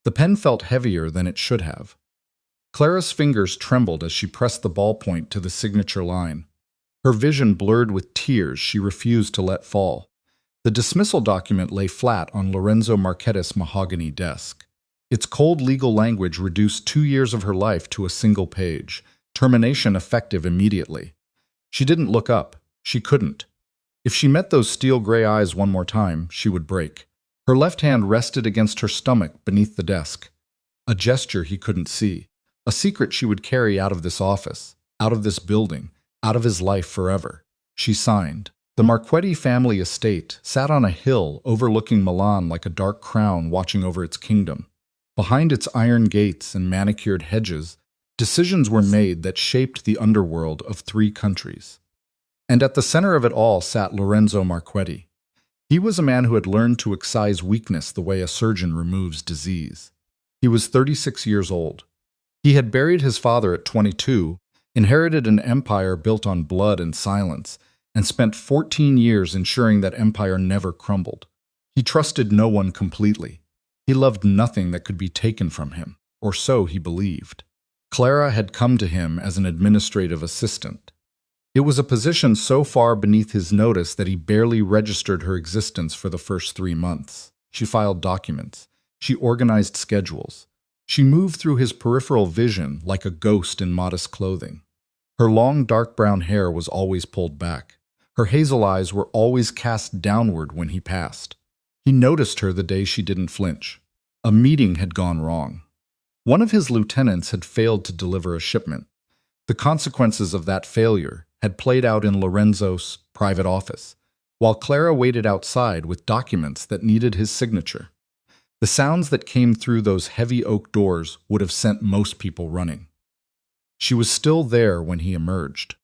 The pen felt heavier than it should have. Clara's fingers trembled as she pressed the ballpoint to the signature line. Her vision blurred with tears she refused to let fall. The dismissal document lay flat on Lorenzo Marchetti's mahogany desk. Its cold legal language reduced 2 years of her life to a single page, termination effective immediately. She didn't look up. She couldn't. If she met those steel-gray eyes one more time, she would break. Her left hand rested against her stomach beneath the desk. A gesture he couldn't see. A secret she would carry out of this office, out of this building, out of his life forever. She signed. The Marchetti family estate sat on a hill overlooking Milan like a dark crown watching over its kingdom. Behind its iron gates and manicured hedges, decisions were made that shaped the underworld of 3 countries. And at the center of it all sat Lorenzo Marchetti. He was a man who had learned to excise weakness the way a surgeon removes disease. He was 36 years old. He had buried his father at 22, inherited an empire built on blood and silence, and spent 14 years ensuring that empire never crumbled. He trusted no one completely. He loved nothing that could be taken from him, or so he believed. Clara had come to him as an administrative assistant. It was a position so far beneath his notice that he barely registered her existence for the first 3 months. She filed documents. She organized schedules. She moved through his peripheral vision like a ghost in modest clothing. Her long dark brown hair was always pulled back. Her hazel eyes were always cast downward when he passed. He noticed her the day she didn't flinch. A meeting had gone wrong. One of his lieutenants had failed to deliver a shipment. The consequences of that failure had played out in Lorenzo's private office, while Clara waited outside with documents that needed his signature. The sounds that came through those heavy oak doors would have sent most people running. She was still there when he emerged.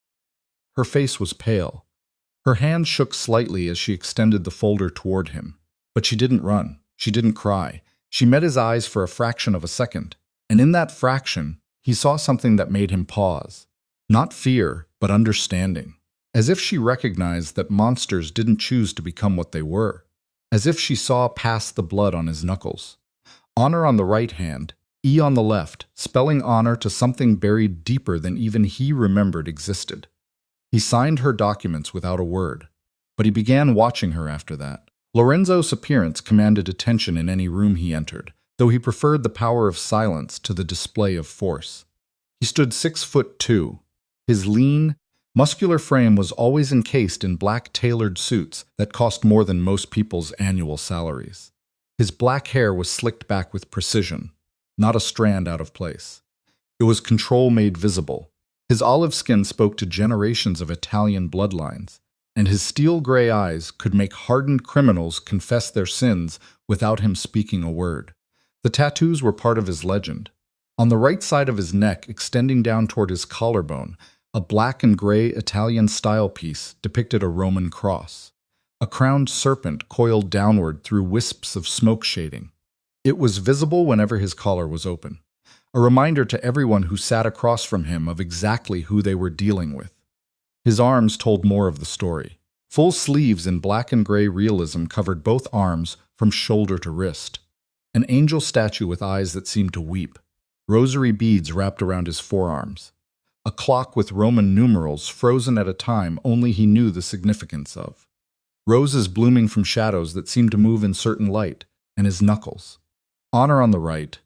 Her face was pale. Her hand shook slightly as she extended the folder toward him. But she didn't run. She didn't cry. She met his eyes for a fraction of a second, and in that fraction, he saw something that made him pause. Not fear, but understanding. As if she recognized that monsters didn't choose to become what they were. As if she saw past the blood on his knuckles. Honor on the right hand, E on the left, spelling honor to something buried deeper than even he remembered existed. He signed her documents without a word, but he began watching her after that. Lorenzo's appearance commanded attention in any room he entered, though he preferred the power of silence to the display of force. He stood 6'2". His lean, muscular frame was always encased in black tailored suits that cost more than most people's annual salaries. His black hair was slicked back with precision, not a strand out of place. It was control made visible. His olive skin spoke to generations of Italian bloodlines, and his steel-gray eyes could make hardened criminals confess their sins without him speaking a word. The tattoos were part of his legend. On the right side of his neck, extending down toward his collarbone, a black and gray Italian-style piece depicted a Roman cross. A crowned serpent coiled downward through wisps of smoke shading. It was visible whenever his collar was open, a reminder to everyone who sat across from him of exactly who they were dealing with. His arms told more of the story. Full sleeves in black and gray realism covered both arms from shoulder to wrist. An angel statue with eyes that seemed to weep. Rosary beads wrapped around his forearms. A clock with Roman numerals frozen at a time only he knew the significance of. Roses blooming from shadows that seemed to move in certain light, and his knuckles. Honor on the right,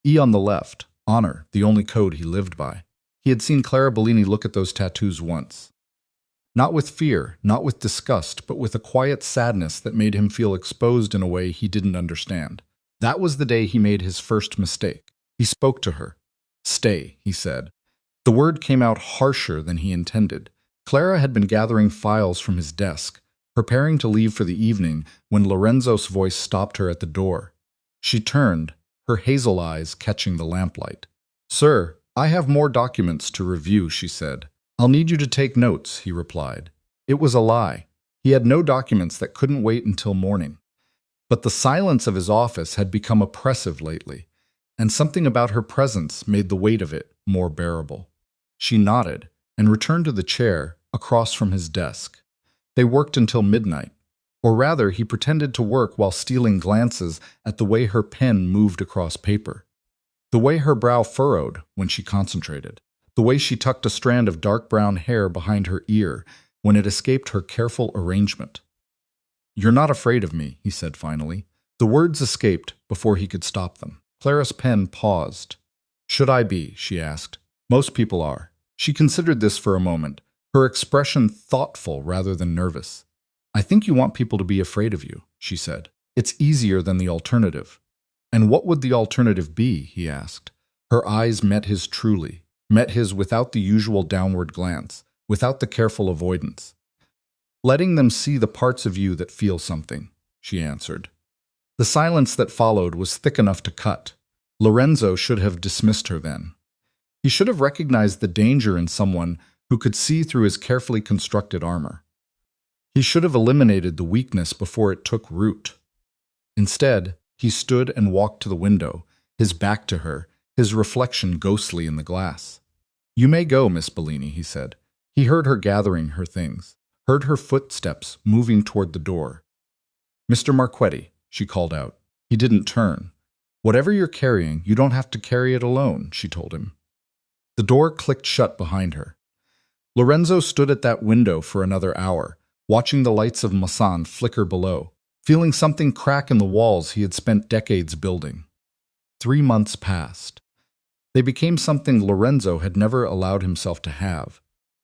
E on the left, honor, the only code he lived by. He had seen Clara Bellini look at those tattoos once. Not with fear, not with disgust, but with a quiet sadness that made him feel exposed in a way he didn't understand. That was the day he made his first mistake. He spoke to her. "Stay," he said. The word came out harsher than he intended. Clara had been gathering files from his desk, preparing to leave for the evening when Lorenzo's voice stopped her at the door. She turned, her hazel eyes catching the lamplight. "Sir, I have more documents to review," she said. "I'll need you to take notes," he replied. It was a lie. He had no documents that couldn't wait until morning. But the silence of his office had become oppressive lately, and something about her presence made the weight of it more bearable. She nodded and returned to the chair across from his desk. They worked until midnight. Or rather, he pretended to work while stealing glances at the way her pen moved across paper, the way her brow furrowed when she concentrated, the way she tucked a strand of dark brown hair behind her ear when it escaped her careful arrangement. "You're not afraid of me," he said finally. The words escaped before he could stop them. Clara's pen paused. "Should I be?" she asked. "Most people are." She considered this for a moment, her expression thoughtful rather than nervous. "I think you want people to be afraid of you," she said. "It's easier than the alternative." "And what would the alternative be?" he asked. Her eyes met his truly, met his without the usual downward glance, without the careful avoidance. "Letting them see the parts of you that feel something," she answered. The silence that followed was thick enough to cut. Lorenzo should have dismissed her then. He should have recognized the danger in someone who could see through his carefully constructed armor. He should have eliminated the weakness before it took root. Instead, he stood and walked to the window, his back to her, his reflection ghostly in the glass. "You may go, Miss Bellini," he said. He heard her gathering her things, heard her footsteps moving toward the door. "Mr. Marquetti," she called out. He didn't turn. "Whatever you're carrying, you don't have to carry it alone," she told him. The door clicked shut behind her. Lorenzo stood at that window for another hour, watching the lights of Masan flicker below, feeling something crack in the walls he had spent decades building. 3 months passed. They became something Lorenzo had never allowed himself to have,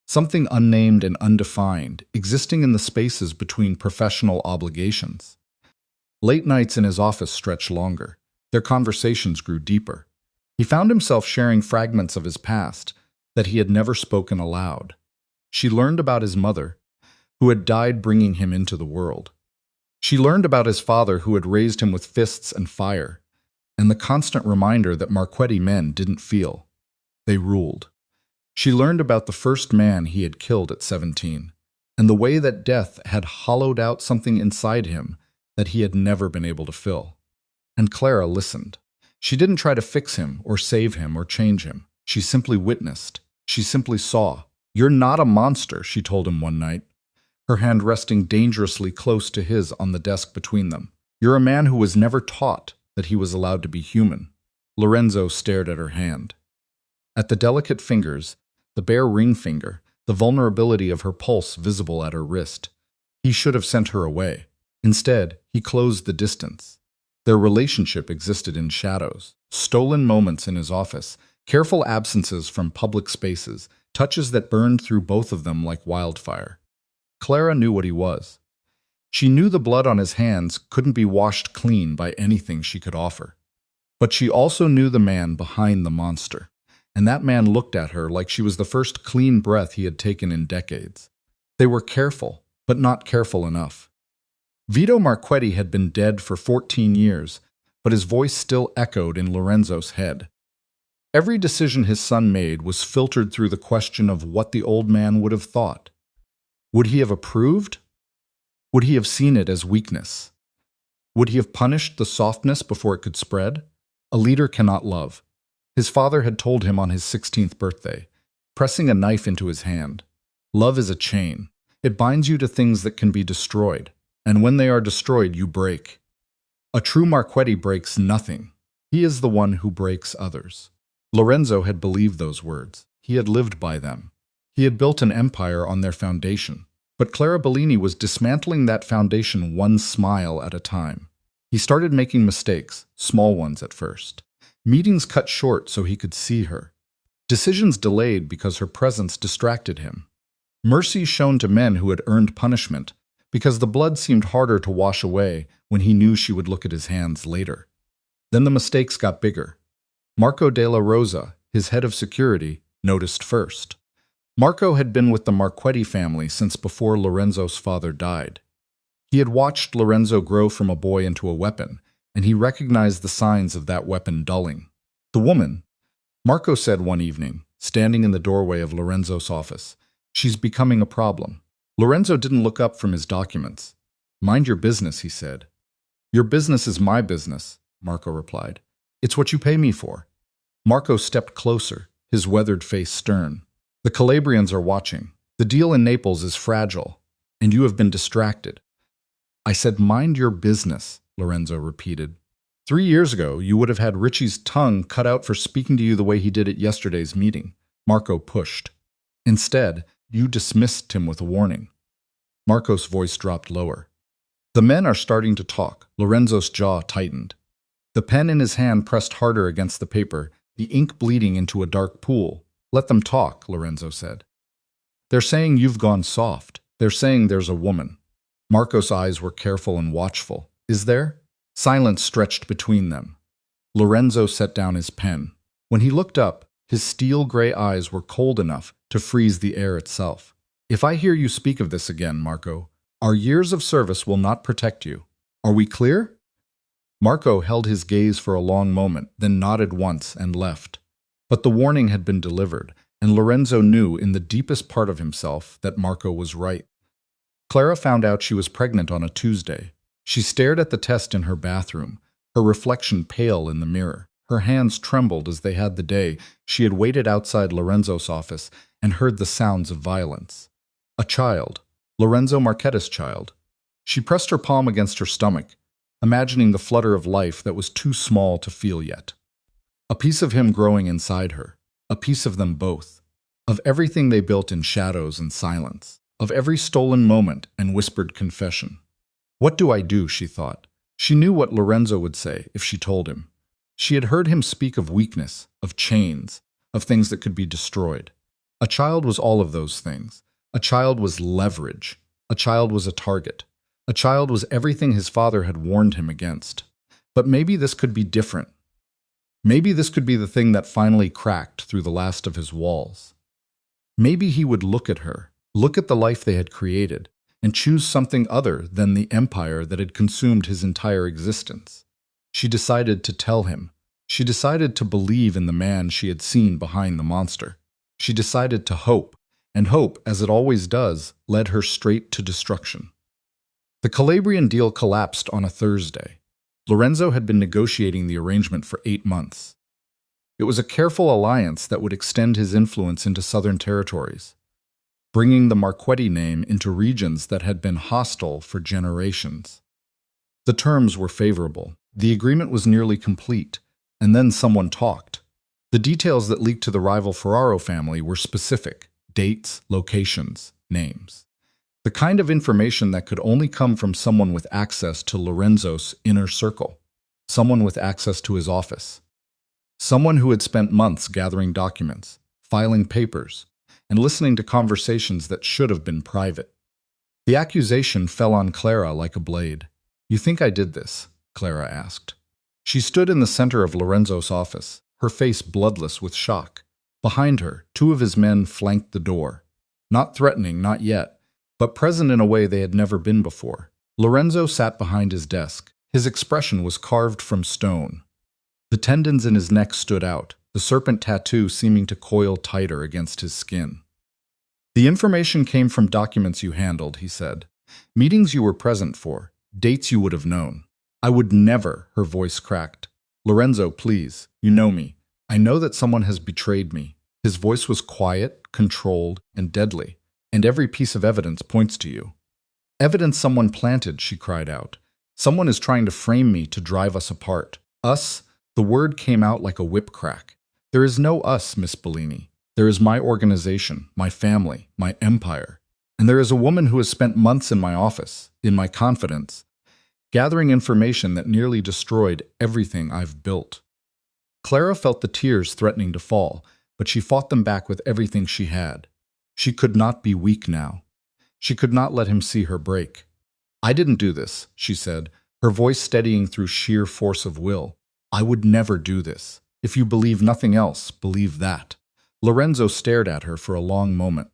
something unnamed and undefined, existing in the spaces between professional obligations. Late nights in his office stretched longer. Their conversations grew deeper. He found himself sharing fragments of his past that he had never spoken aloud. She learned about his mother, who had died bringing him into the world. She learned about his father, who had raised him with fists and fire, and the constant reminder that Marquetti men didn't feel. They ruled. She learned about the first man he had killed at 17, and the way that death had hollowed out something inside him that he had never been able to fill. And Clara listened. She didn't try to fix him or save him or change him. She simply witnessed. She simply saw. "You're not a monster," she told him one night, her hand resting dangerously close to his on the desk between them. "You're a man who was never taught that he was allowed to be human." Lorenzo stared at her hand. At the delicate fingers, the bare ring finger, the vulnerability of her pulse visible at her wrist. He should have sent her away. Instead, he closed the distance. Their relationship existed in shadows, stolen moments in his office, careful absences from public spaces, touches that burned through both of them like wildfire. Clara knew what he was. She knew the blood on his hands couldn't be washed clean by anything she could offer. But she also knew the man behind the monster, and that man looked at her like she was the first clean breath he had taken in decades. They were careful, but not careful enough. Vito Marquetti had been dead for 14 years, but his voice still echoed in Lorenzo's head. Every decision his son made was filtered through the question of what the old man would have thought. Would he have approved? Would he have seen it as weakness? Would he have punished the softness before it could spread? A leader cannot love. His father had told him on his 16th birthday, pressing a knife into his hand. Love is a chain. It binds you to things that can be destroyed. And when they are destroyed, you break. A true Marquetti breaks nothing. He is the one who breaks others. Lorenzo had believed those words. He had lived by them. He had built an empire on their foundation. But Clara Bellini was dismantling that foundation one smile at a time. He started making mistakes, small ones at first. Meetings cut short so he could see her. Decisions delayed because her presence distracted him. Mercy shown to men who had earned punishment, because the blood seemed harder to wash away when he knew she would look at his hands later. Then the mistakes got bigger. Marco de la Rosa, his head of security, noticed first. Marco had been with the Marquetti family since before Lorenzo's father died. He had watched Lorenzo grow from a boy into a weapon, and he recognized the signs of that weapon dulling. "The woman," Marco said one evening, standing in the doorway of Lorenzo's office, "she's becoming a problem." Lorenzo didn't look up from his documents. "Mind your business," he said. "Your business is my business," Marco replied. "It's what you pay me for." Marco stepped closer, his weathered face stern. "The Calabrians are watching. The deal in Naples is fragile, and you have been distracted." I said, mind your business, Lorenzo repeated. 3 years ago, you would have had Richie's tongue cut out for speaking to you the way he did at yesterday's meeting. Marco pushed. Instead, you dismissed him with a warning. Marco's voice dropped lower. The men are starting to talk. Lorenzo's jaw tightened. The pen in his hand pressed harder against the paper, the ink bleeding into a dark pool. Let them talk, Lorenzo said. They're saying you've gone soft. They're saying there's a woman. Marco's eyes were careful and watchful. Is there? Silence stretched between them. Lorenzo set down his pen. When he looked up, his steel-gray eyes were cold enough to freeze the air itself. If I hear you speak of this again, Marco, our years of service will not protect you. Are we clear? Marco held his gaze for a long moment, then nodded once and left. But the warning had been delivered, and Lorenzo knew in the deepest part of himself that Marco was right. Clara found out she was pregnant on a Tuesday. She stared at the test in her bathroom, her reflection pale in the mirror. Her hands trembled as they had the day she had waited outside Lorenzo's office and heard the sounds of violence. A child, Lorenzo Marchetta's child. She pressed her palm against her stomach, imagining the flutter of life that was too small to feel yet. A piece of him growing inside her, a piece of them both, of everything they built in shadows and silence, of every stolen moment and whispered confession. What do I do, she thought. She knew what Lorenzo would say if she told him. She had heard him speak of weakness, of chains, of things that could be destroyed. A child was all of those things. A child was leverage. A child was a target. A child was everything his father had warned him against. But maybe this could be different. Maybe this could be the thing that finally cracked through the last of his walls. Maybe he would look at her, look at the life they had created, and choose something other than the empire that had consumed his entire existence. She decided to tell him. She decided to believe in the man she had seen behind the monster. She decided to hope, and hope, as it always does, led her straight to destruction. The Calabrian deal collapsed on a Thursday. Lorenzo had been negotiating the arrangement for 8 months. It was a careful alliance that would extend his influence into southern territories, bringing the Marchetti name into regions that had been hostile for generations. The terms were favorable. The agreement was nearly complete, and then someone talked. The details that leaked to the rival Ferraro family were specific: dates, locations, names. The kind of information that could only come from someone with access to Lorenzo's inner circle, someone with access to his office, someone who had spent months gathering documents, filing papers, and listening to conversations that should have been private. The accusation fell on Clara like a blade. You think I did this? Clara asked. She stood in the center of Lorenzo's office, her face bloodless with shock. Behind her, 2 of his men flanked the door. Not threatening, not yet, but present in a way they had never been before. Lorenzo sat behind his desk. His expression was carved from stone. The tendons in his neck stood out, the serpent tattoo seeming to coil tighter against his skin. The information came from documents you handled, he said. Meetings you were present for, dates you would have known. I would never, her voice cracked. Lorenzo, please, you know me. I know that someone has betrayed me. His voice was quiet, controlled, and deadly, and every piece of evidence points to you. Evidence someone planted, she cried out. Someone is trying to frame me to drive us apart. Us? The word came out like a whip crack. There is no us, Miss Bellini. There is my organization, my family, my empire. And there is a woman who has spent months in my office, in my confidence, gathering information that nearly destroyed everything I've built. Clara felt the tears threatening to fall, but she fought them back with everything she had. She could not be weak now. She could not let him see her break. I didn't do this, she said, her voice steadying through sheer force of will. I would never do this. If you believe nothing else, believe that. Lorenzo stared at her for a long moment.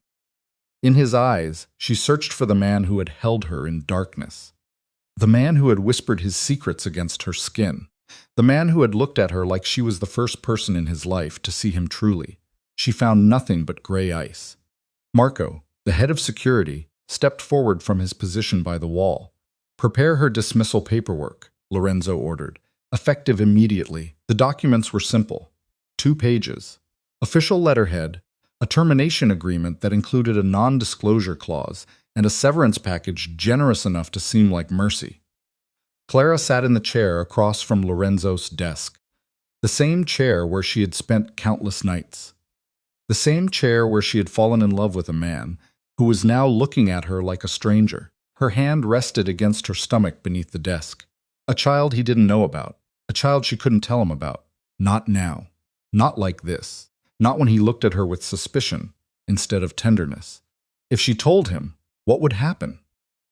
In his eyes, she searched for the man who had held her in darkness. The man who had whispered his secrets against her skin. The man who had looked at her like she was the first person in his life to see him truly. She found nothing but gray ice. Marco, the head of security, stepped forward from his position by the wall. Prepare her dismissal paperwork, Lorenzo ordered. Effective immediately. The documents were simple. 2 pages. Official letterhead, a termination agreement that included a non-disclosure clause, and a severance package generous enough to seem like mercy. Clara sat in the chair across from Lorenzo's desk, the same chair where she had spent countless nights. The same chair where she had fallen in love with a man who was now looking at her like a stranger. Her hand rested against her stomach beneath the desk. A child he didn't know about. A child she couldn't tell him about. Not now. Not like this. Not when he looked at her with suspicion instead of tenderness. If she told him, what would happen?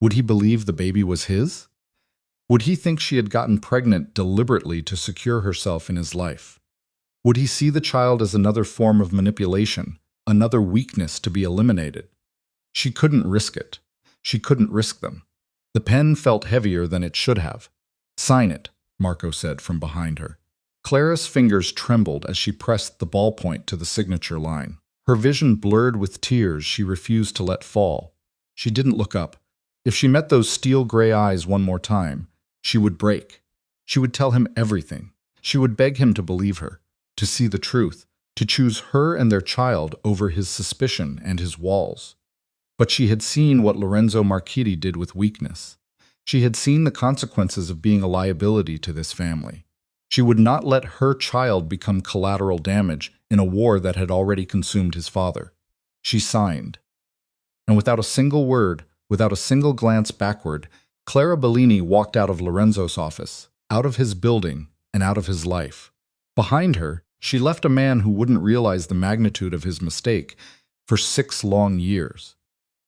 Would he believe the baby was his? Would he think she had gotten pregnant deliberately to secure herself in his life? Would he see the child as another form of manipulation, another weakness to be eliminated? She couldn't risk it. She couldn't risk them. The pen felt heavier than it should have. "Sign it," Marco said from behind her. Clara's fingers trembled as she pressed the ballpoint to the signature line. Her vision blurred with tears she refused to let fall. She didn't look up. If she met those steel-gray eyes one more time, she would break. She would tell him everything. She would beg him to believe her, to see the truth, to choose her and their child over his suspicion and his walls. But she had seen what Lorenzo Marchetti did with weakness. She had seen the consequences of being a liability to this family. She would not let her child become collateral damage in a war that had already consumed his father. She signed. And without a single word, without a single glance backward, Clara Bellini walked out of Lorenzo's office, out of his building, and out of his life. Behind her, she left a man who wouldn't realize the magnitude of his mistake for 6 long years.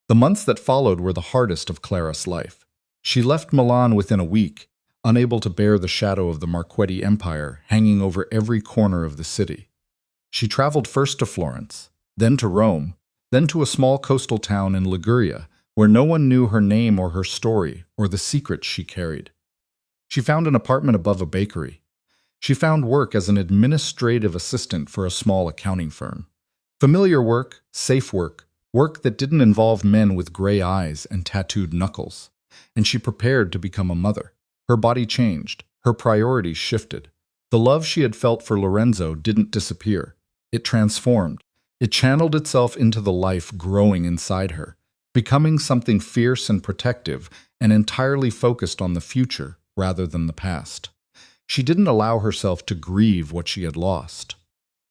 The months that followed were the hardest of Clara's life. She left Milan within a week, unable to bear the shadow of the Marchetti Empire hanging over every corner of the city. She traveled first to Florence, then to Rome, then to a small coastal town in Liguria, where no one knew her name or her story or the secrets she carried. She found an apartment above a bakery. She found work as an administrative assistant for a small accounting firm. Familiar work, safe work, work that didn't involve men with gray eyes and tattooed knuckles. And she prepared to become a mother. Her body changed. Her priorities shifted. The love she had felt for Lorenzo didn't disappear. It transformed. It channeled itself into the life growing inside her, becoming something fierce and protective and entirely focused on the future rather than the past. She didn't allow herself to grieve what she had lost.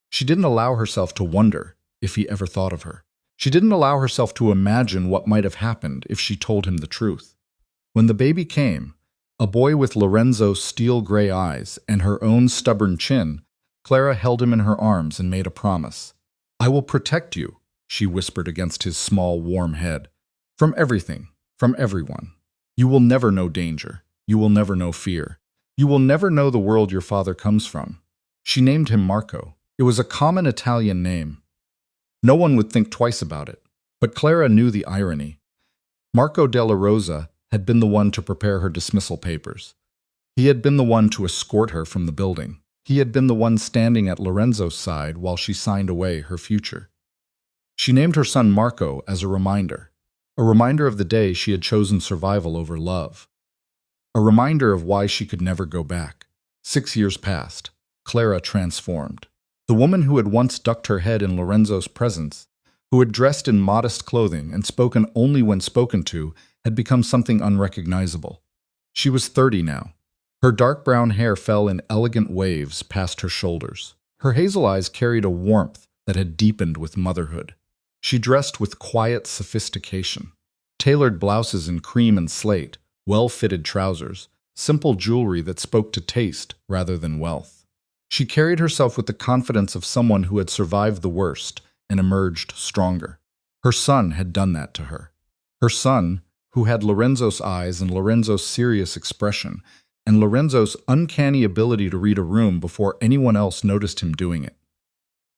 She didn't allow herself to wonder if he ever thought of her. She didn't allow herself to imagine what might have happened if she told him the truth. When the baby came, a boy with Lorenzo's steel-gray eyes and her own stubborn chin, Clara held him in her arms and made a promise. "I will protect you," she whispered against his small, warm head. "From everything, from everyone. You will never know danger. You will never know fear. You will never know the world your father comes from." She named him Marco. It was a common Italian name. No one would think twice about it. But Clara knew the irony. Marco della Rosa had been the one to prepare her dismissal papers. He had been the one to escort her from the building. He had been the one standing at Lorenzo's side while she signed away her future. She named her son Marco as a reminder of the day she had chosen survival over love. A reminder of why she could never go back. 6 years passed. Clara transformed. The woman who had once ducked her head in Lorenzo's presence, who had dressed in modest clothing and spoken only when spoken to, had become something unrecognizable. She was 30 now. Her dark brown hair fell in elegant waves past her shoulders. Her hazel eyes carried a warmth that had deepened with motherhood. She dressed with quiet sophistication. Tailored blouses in cream and slate, well-fitted trousers, simple jewelry that spoke to taste rather than wealth. She carried herself with the confidence of someone who had survived the worst and emerged stronger. Her son had done that to her. Her son, who had Lorenzo's eyes and Lorenzo's serious expression, and Lorenzo's uncanny ability to read a room before anyone else noticed him doing it.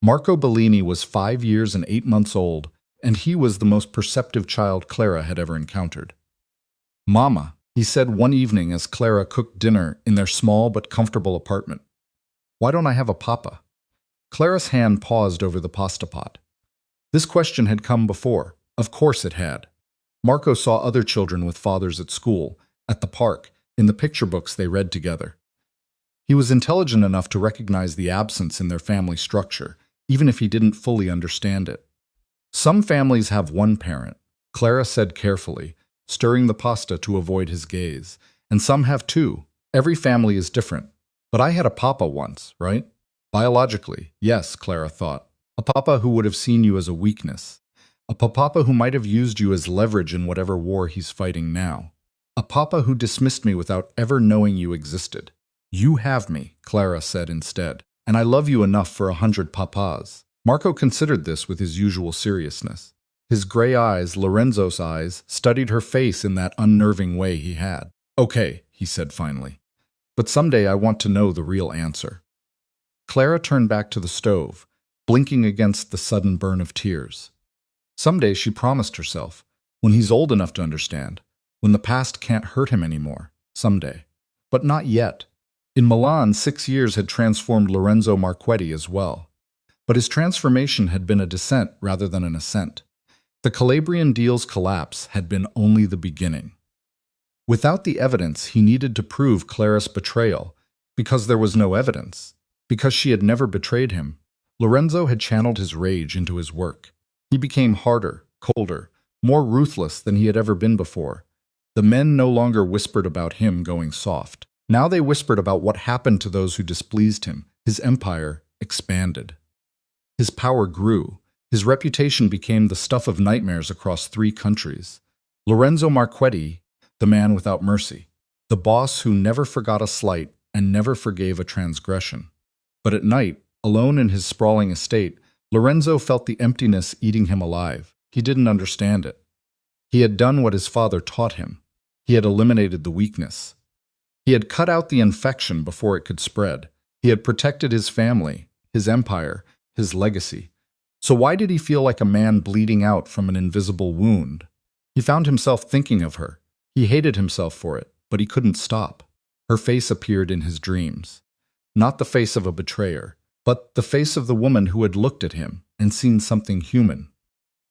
Marco Bellini was 5 years and 8 months old, and he was the most perceptive child Clara had ever encountered. "Mama," he said one evening as Clara cooked dinner in their small but comfortable apartment. "Why don't I have a papa?" Clara's hand paused over the pasta pot. This question had come before. Of course it had. Marco saw other children with fathers at school, at the park, in the picture books they read together. He was intelligent enough to recognize the absence in their family structure, even if he didn't fully understand it. Some families have one parent, Clara said carefully, stirring the pasta to avoid his gaze. And some have two. Every family is different. But I had a papa once, right? Biologically, yes, Clara thought. A papa who would have seen you as a weakness. A papa who might have used you as leverage in whatever war he's fighting now. A papa who dismissed me without ever knowing you existed. You have me, Clara said instead, and I love you enough for 100 papas. Marco considered this with his usual seriousness. His gray eyes, Lorenzo's eyes, studied her face in that unnerving way he had. Okay, he said finally. But someday I want to know the real answer. Clara turned back to the stove, blinking against the sudden burn of tears. Someday, she promised herself, when he's old enough to understand, when the past can't hurt him anymore, someday. But not yet. In Milan, 6 years had transformed Lorenzo Marchetti as well. But his transformation had been a descent rather than an ascent. The Calabrian deal's collapse had been only the beginning. Without the evidence, he needed to prove Clara's betrayal, because there was no evidence, because she had never betrayed him. Lorenzo had channeled his rage into his work. He became harder, colder, more ruthless than he had ever been before. The men no longer whispered about him going soft. Now they whispered about what happened to those who displeased him. His empire expanded. His power grew. His reputation became the stuff of nightmares across 3 countries. Lorenzo Marchetti, the man without mercy, the boss who never forgot a slight and never forgave a transgression. But at night, alone in his sprawling estate, Lorenzo felt the emptiness eating him alive. He didn't understand it. He had done what his father taught him. He had eliminated the weakness. He had cut out the infection before it could spread. He had protected his family, his empire, his legacy. So why did he feel like a man bleeding out from an invisible wound? He found himself thinking of her. He hated himself for it, but he couldn't stop. Her face appeared in his dreams. Not the face of a betrayer, but the face of the woman who had looked at him and seen something human.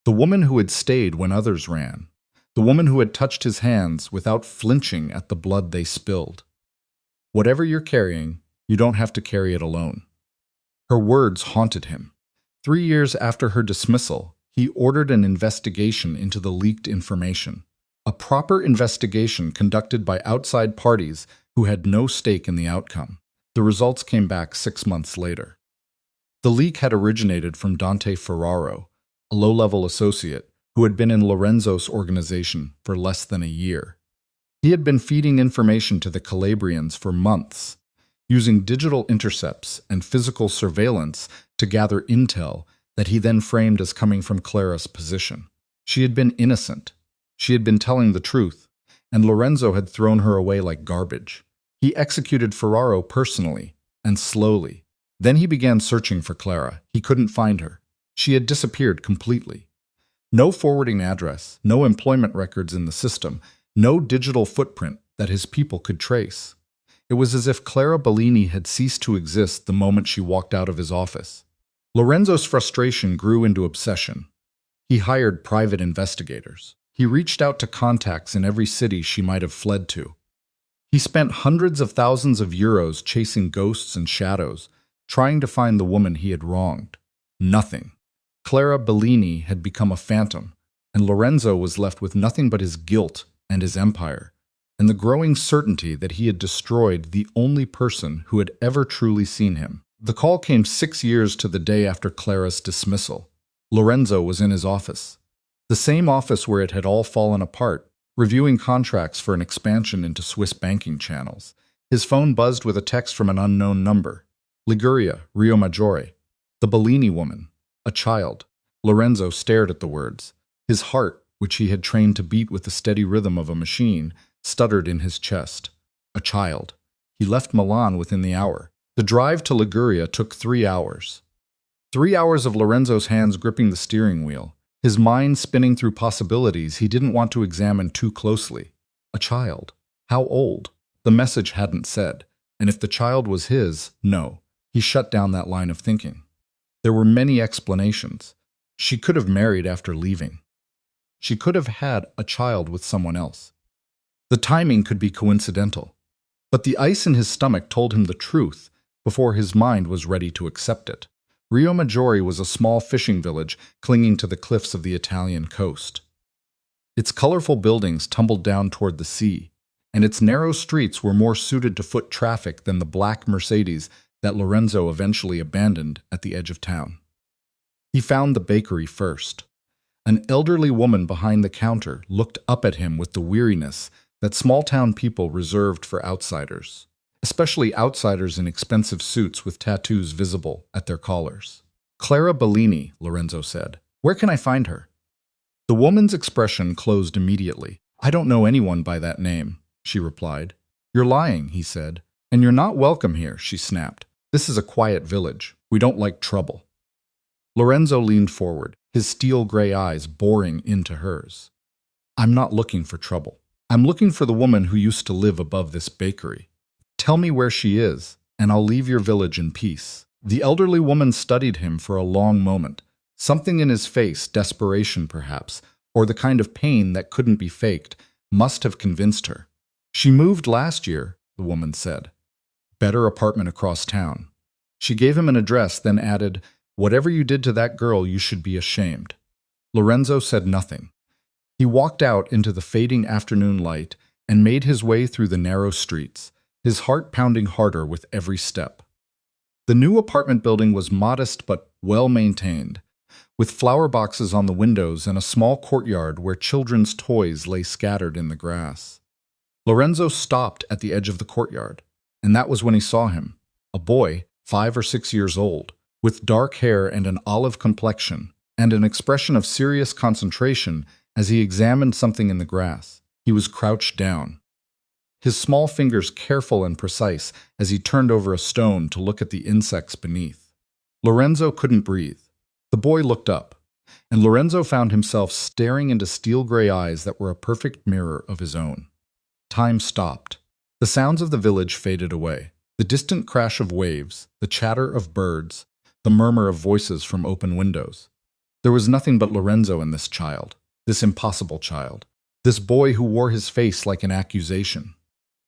The woman who had stayed when others ran. The woman who had touched his hands without flinching at the blood they spilled. Whatever you're carrying, you don't have to carry it alone. Her words haunted him. 3 years after her dismissal, he ordered an investigation into the leaked information. A proper investigation conducted by outside parties who had no stake in the outcome. The results came back 6 months later. The leak had originated from Dante Ferraro, a low-level associate who had been in Lorenzo's organization for less than a year. He had been feeding information to the Calabrians for months, using digital intercepts and physical surveillance to gather intel that he then framed as coming from Clara's position. She had been innocent. She had been telling the truth, and Lorenzo had thrown her away like garbage. He executed Ferraro personally and slowly. Then he began searching for Clara. He couldn't find her. She had disappeared completely. No forwarding address, no employment records in the system, no digital footprint that his people could trace. It was as if Clara Bellini had ceased to exist the moment she walked out of his office. Lorenzo's frustration grew into obsession. He hired private investigators. He reached out to contacts in every city she might have fled to. He spent hundreds of thousands of euros chasing ghosts and shadows, trying to find the woman he had wronged. Nothing. Clara Bellini had become a phantom, and Lorenzo was left with nothing but his guilt and his empire, and the growing certainty that he had destroyed the only person who had ever truly seen him. The call came 6 years to the day after Clara's dismissal. Lorenzo was in his office. The same office where it had all fallen apart, reviewing contracts for an expansion into Swiss banking channels. His phone buzzed with a text from an unknown number. Liguria, Rio Maggiore. The Bellini woman. A child. Lorenzo stared at the words. His heart, which he had trained to beat with the steady rhythm of a machine, stuttered in his chest. A child. He left Milan within the hour. The drive to Liguria took 3 hours. 3 hours of Lorenzo's hands gripping the steering wheel, his mind spinning through possibilities he didn't want to examine too closely. A child. How old? The message hadn't said, and if the child was his, no. He shut down that line of thinking. There were many explanations. She could have married after leaving. She could have had a child with someone else. The timing could be coincidental. But the ice in his stomach told him the truth before his mind was ready to accept it. Rio Maggiore was a small fishing village clinging to the cliffs of the Italian coast. Its colorful buildings tumbled down toward the sea, and its narrow streets were more suited to foot traffic than the black Mercedes that Lorenzo eventually abandoned at the edge of town. He found the bakery first. An elderly woman behind the counter looked up at him with the weariness that small-town people reserved for outsiders, especially outsiders in expensive suits with tattoos visible at their collars. "Clara Bellini," Lorenzo said. "Where can I find her?" The woman's expression closed immediately. "I don't know anyone by that name," she replied. "You're lying," he said. "And you're not welcome here," she snapped. "This is a quiet village. We don't like trouble." Lorenzo leaned forward, his steel-gray eyes boring into hers. "I'm not looking for trouble. I'm looking for the woman who used to live above this bakery. Tell me where she is, and I'll leave your village in peace." The elderly woman studied him for a long moment. Something in his face, desperation perhaps, or the kind of pain that couldn't be faked, must have convinced her. "She moved last year," the woman said. "Better apartment across town." She gave him an address, then added, "Whatever you did to that girl, you should be ashamed." Lorenzo said nothing. He walked out into the fading afternoon light and made his way through the narrow streets, his heart pounding harder with every step. The new apartment building was modest but well-maintained, with flower boxes on the windows and a small courtyard where children's toys lay scattered in the grass. Lorenzo stopped at the edge of the courtyard, and that was when he saw him, a boy, 5 or 6 years old, with dark hair and an olive complexion, and an expression of serious concentration as he examined something in the grass. He was crouched down, his small fingers careful and precise as he turned over a stone to look at the insects beneath. Lorenzo couldn't breathe. The boy looked up, and Lorenzo found himself staring into steel-gray eyes that were a perfect mirror of his own. Time stopped. The sounds of the village faded away. The distant crash of waves, the chatter of birds, the murmur of voices from open windows. There was nothing but Lorenzo and this child, this impossible child, this boy who wore his face like an accusation.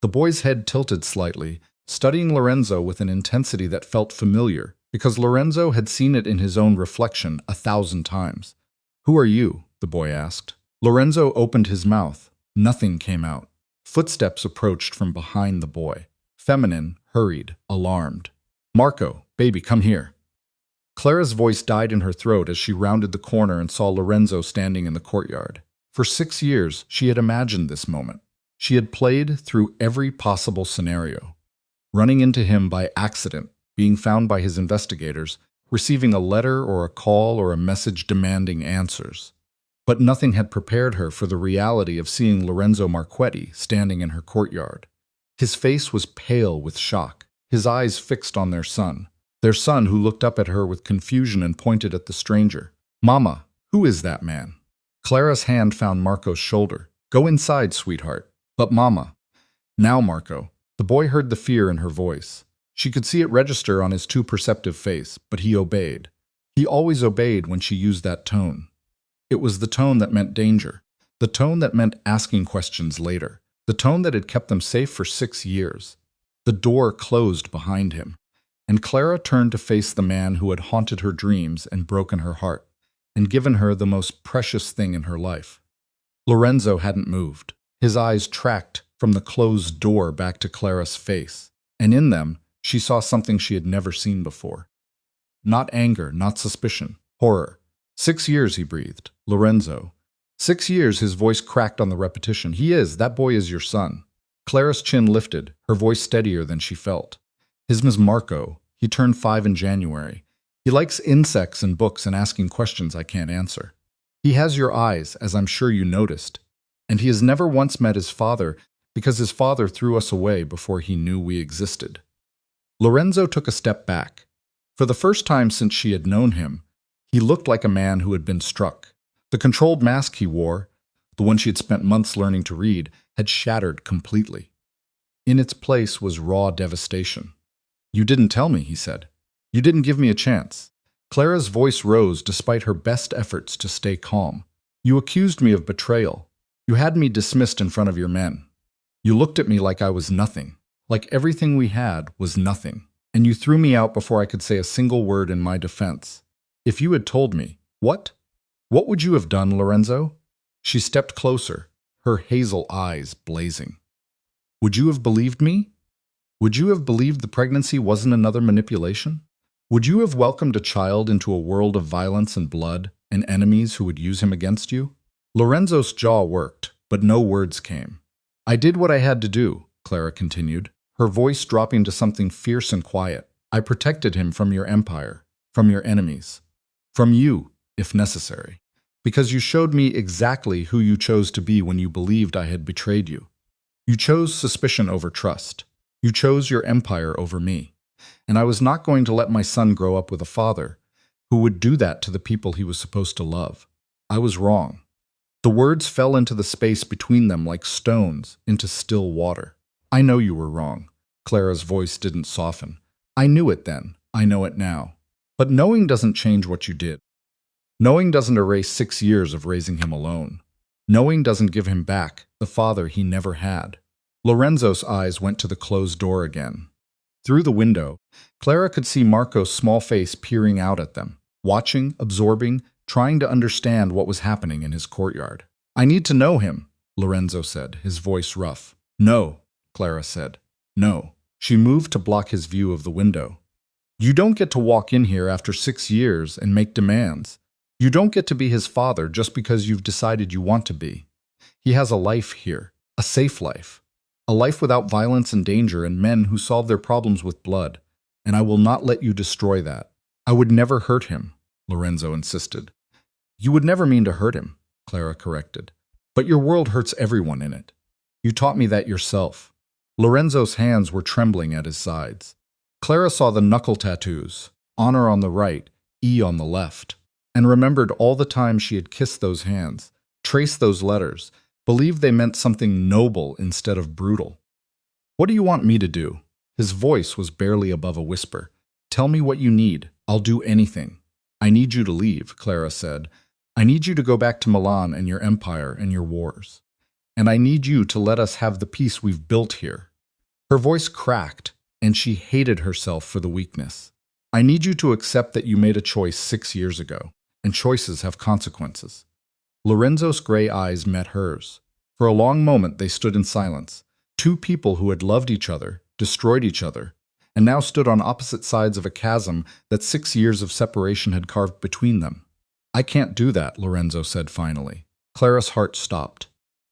The boy's head tilted slightly, studying Lorenzo with an intensity that felt familiar, because Lorenzo had seen it in his own reflection 1,000 times. "Who are you?" the boy asked. Lorenzo opened his mouth. Nothing came out. Footsteps approached from behind the boy. Feminine, hurried, alarmed. "Marco, baby, come here." Clara's voice died in her throat as she rounded the corner and saw Lorenzo standing in the courtyard. For 6 years, she had imagined this moment. She had played through every possible scenario. Running into him by accident, being found by his investigators, receiving a letter or a call or a message demanding answers. But nothing had prepared her for the reality of seeing Lorenzo Marchetti standing in her courtyard. His face was pale with shock, his eyes fixed on their son who looked up at her with confusion and pointed at the stranger. "Mama, who is that man?" Clara's hand found Marco's shoulder. "Go inside, sweetheart." "But Mama." "Now, Marco." The boy heard the fear in her voice. She could see it register on his too perceptive face, but he obeyed. He always obeyed when she used that tone. It was the tone that meant danger, the tone that meant asking questions later, the tone that had kept them safe for 6 years. The door closed behind him, and Clara turned to face the man who had haunted her dreams and broken her heart, and given her the most precious thing in her life. Lorenzo hadn't moved. His eyes tracked from the closed door back to Clara's face, and in them she saw something she had never seen before. Not anger, not suspicion, horror. 6 years, he breathed. "Lorenzo." 6 years, his voice cracked on the repetition. That boy is your son." Clara's chin lifted, her voice steadier than she felt. "His name is Marco. He turned 5 in January. He likes insects and books and asking questions I can't answer. He has your eyes, as I'm sure you noticed. And he has never once met his father because his father threw us away before he knew we existed." Lorenzo took a step back. For the first time since she had known him, he looked like a man who had been struck. The controlled mask he wore, the one she had spent months learning to read, had shattered completely. In its place was raw devastation. "You didn't tell me," he said. "You didn't give me a chance." Clara's voice rose despite her best efforts to stay calm. "You accused me of betrayal. You had me dismissed in front of your men. You looked at me like I was nothing, like everything we had was nothing. And you threw me out before I could say a single word in my defense. If you had told me, what? What would you have done, Lorenzo? She stepped closer, her hazel eyes blazing. Would you have believed me? Would you have believed the pregnancy wasn't another manipulation? Would you have welcomed a child into a world of violence and blood and enemies who would use him against you? Lorenzo's jaw worked, but no words came. I did what I had to do, Clara continued, her voice dropping to something fierce and quiet. I protected him from your empire, from your enemies, from you, if necessary, because you showed me exactly who you chose to be when you believed I had betrayed you. You chose suspicion over trust. You chose your empire over me. And I was not going to let my son grow up with a father who would do that to the people he was supposed to love. I was wrong. The words fell into the space between them like stones into still water. I know you were wrong. Clara's voice didn't soften. I knew it then. I know it now. But knowing doesn't change what you did. Knowing doesn't erase 6 years of raising him alone. Knowing doesn't give him back the father he never had. Lorenzo's eyes went to the closed door again. Through the window, Clara could see Marco's small face peering out at them, watching, absorbing, trying to understand what was happening in his courtyard. I need to know him, Lorenzo said, his voice rough. No, Clara said. No. She moved to block his view of the window. You don't get to walk in here after 6 years and make demands. You don't get to be his father just because you've decided you want to be. He has a life here, a safe life. A life without violence and danger and men who solve their problems with blood. And I will not let you destroy that. I would never hurt him, Lorenzo insisted. You would never mean to hurt him, Clara corrected. But your world hurts everyone in it. You taught me that yourself. Lorenzo's hands were trembling at his sides. Clara saw the knuckle tattoos, honor on the right, E on the left, and remembered all the time she had kissed those hands, traced those letters, believed they meant something noble instead of brutal. What do you want me to do? His voice was barely above a whisper. Tell me what you need. I'll do anything. I need you to leave, Clara said. I need you to go back to Milan and your empire and your wars. And I need you to let us have the peace we've built here. Her voice cracked, and she hated herself for the weakness. I need you to accept that you made a choice 6 years ago, and choices have consequences. Lorenzo's gray eyes met hers. For a long moment they stood in silence, two people who had loved each other, destroyed each other, and now stood on opposite sides of a chasm that 6 years of separation had carved between them. I can't do that, Lorenzo said finally. Clara's heart stopped.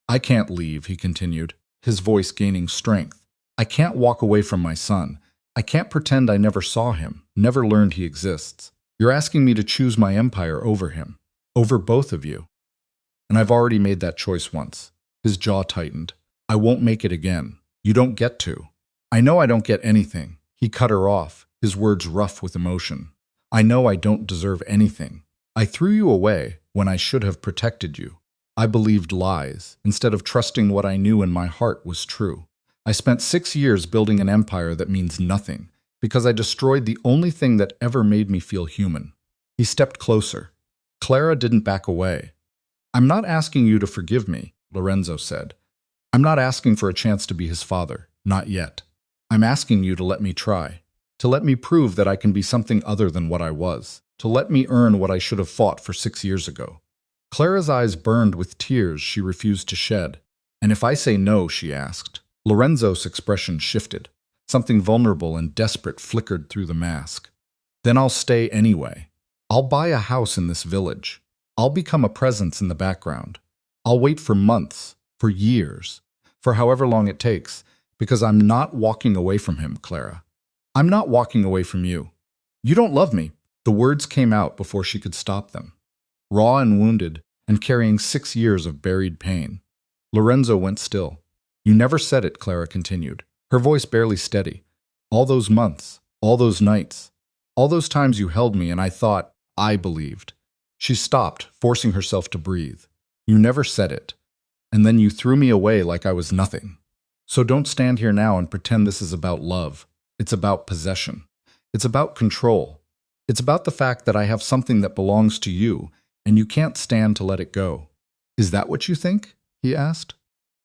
I can't leave, he continued, his voice gaining strength. I can't walk away from my son. I can't pretend I never saw him, never learned he exists. You're asking me to choose my empire over him, over both of you. And I've already made that choice once. His jaw tightened. I won't make it again. You don't get to. I know I don't get anything. He cut her off, his words rough with emotion. I know I don't deserve anything. I threw you away when I should have protected you. I believed lies, instead of trusting what I knew in my heart was true. I spent 6 years building an empire that means nothing, because I destroyed the only thing that ever made me feel human. He stepped closer. Clara didn't back away. I'm not asking you to forgive me, Lorenzo said. I'm not asking for a chance to be his father, not yet. I'm asking you to let me try, to let me prove that I can be something other than what I was, to let me earn what I should have fought for 6 years ago. Clara's eyes burned with tears she refused to shed. And if I say no, she asked. Lorenzo's expression shifted. Something vulnerable and desperate flickered through the mask. Then I'll stay anyway. I'll buy a house in this village. I'll become a presence in the background. I'll wait for months, for years, for however long it takes, because I'm not walking away from him, Clara. I'm not walking away from you. You don't love me. The words came out before she could stop them. Raw and wounded, and carrying 6 years of buried pain. Lorenzo went still. You never said it, Clara continued, her voice barely steady. All those months, all those nights, all those times you held me and I believed. She stopped, forcing herself to breathe. You never said it. And then you threw me away like I was nothing. So don't stand here now and pretend this is about love. It's about possession. It's about control. It's about the fact that I have something that belongs to you, and you can't stand to let it go. Is that what you think? He asked.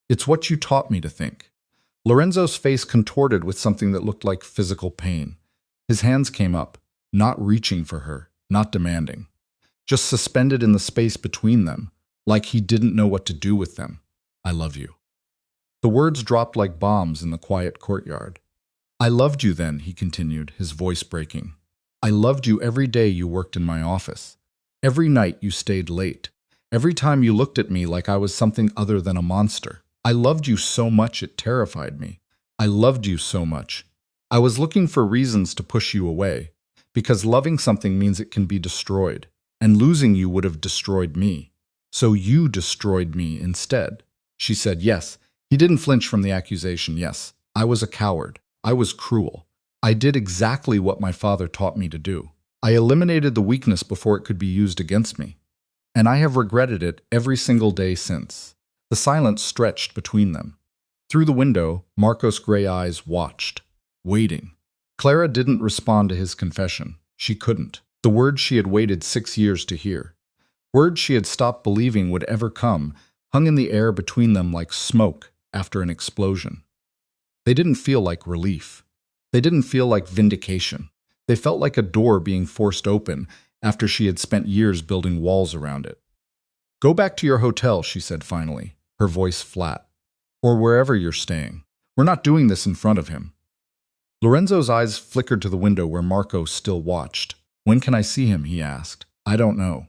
It's what you taught me to think. Lorenzo's face contorted with something that looked like physical pain. His hands came up, not reaching for her, not demanding, just suspended in the space between them, like he didn't know what to do with them. I love you. The words dropped like bombs in the quiet courtyard. I loved you then, he continued, his voice breaking. I loved you every day you worked in my office. Every night you stayed late. Every time you looked at me like I was something other than a monster. I loved you so much it terrified me. I loved you so much. I was looking for reasons to push you away, because loving something means it can be destroyed, and losing you would have destroyed me. So you destroyed me instead. She said, yes. He didn't flinch from the accusation, yes. I was a coward. I was cruel. I did exactly what my father taught me to do. I eliminated the weakness before it could be used against me. And I have regretted it every single day since. The silence stretched between them. Through the window, Marco's gray eyes watched, waiting. Clara didn't respond to his confession. She couldn't. The words she had waited 6 years to hear. Words she had stopped believing would ever come, hung in the air between them like smoke after an explosion. They didn't feel like relief. They didn't feel like vindication. They felt like a door being forced open after she had spent years building walls around it. Go back to your hotel, she said finally, her voice flat. Or wherever you're staying. We're not doing this in front of him. Lorenzo's eyes flickered to the window where Marco still watched. When can I see him? He asked. I don't know.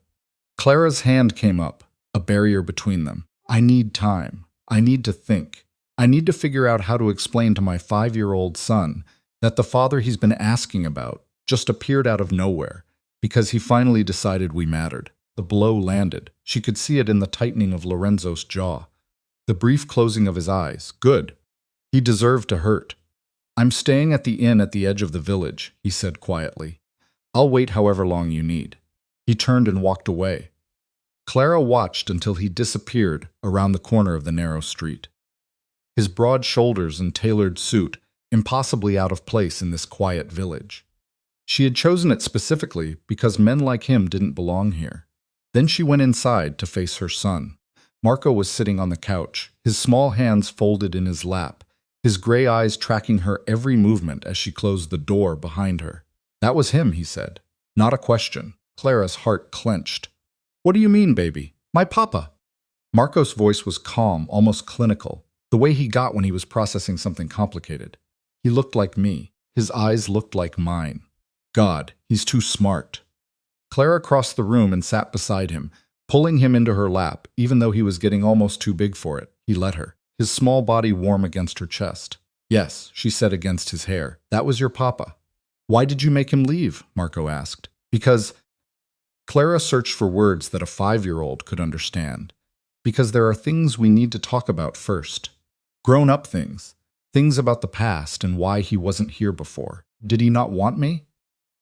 Clara's hand came up, a barrier between them. I need time. I need to think. I need to figure out how to explain to my 5-year-old son that the father he's been asking about just appeared out of nowhere because he finally decided we mattered. The blow landed. She could see it in the tightening of Lorenzo's jaw. The brief closing of his eyes. Good. He deserved to hurt. I'm staying at the inn at the edge of the village, he said quietly. I'll wait however long you need. He turned and walked away. Clara watched until he disappeared around the corner of the narrow street. His broad shoulders and tailored suit, impossibly out of place in this quiet village. She had chosen it specifically because men like him didn't belong here. Then she went inside to face her son. Marco was sitting on the couch, his small hands folded in his lap, his gray eyes tracking her every movement as she closed the door behind her. That was him, he said. Not a question. Clara's heart clenched. What do you mean, baby? My papa. Marco's voice was calm, almost clinical, the way he got when he was processing something complicated. He looked like me. His eyes looked like mine. God, he's too smart. Clara crossed the room and sat beside him, pulling him into her lap, even though he was getting almost too big for it. He let her, his small body warm against her chest. Yes, she said against his hair. That was your papa. Why did you make him leave? Marco asked. Because... Clara searched for words that a 5-year-old could understand. Because there are things we need to talk about first. Grown-up things. Things about the past and why he wasn't here before. Did he not want me?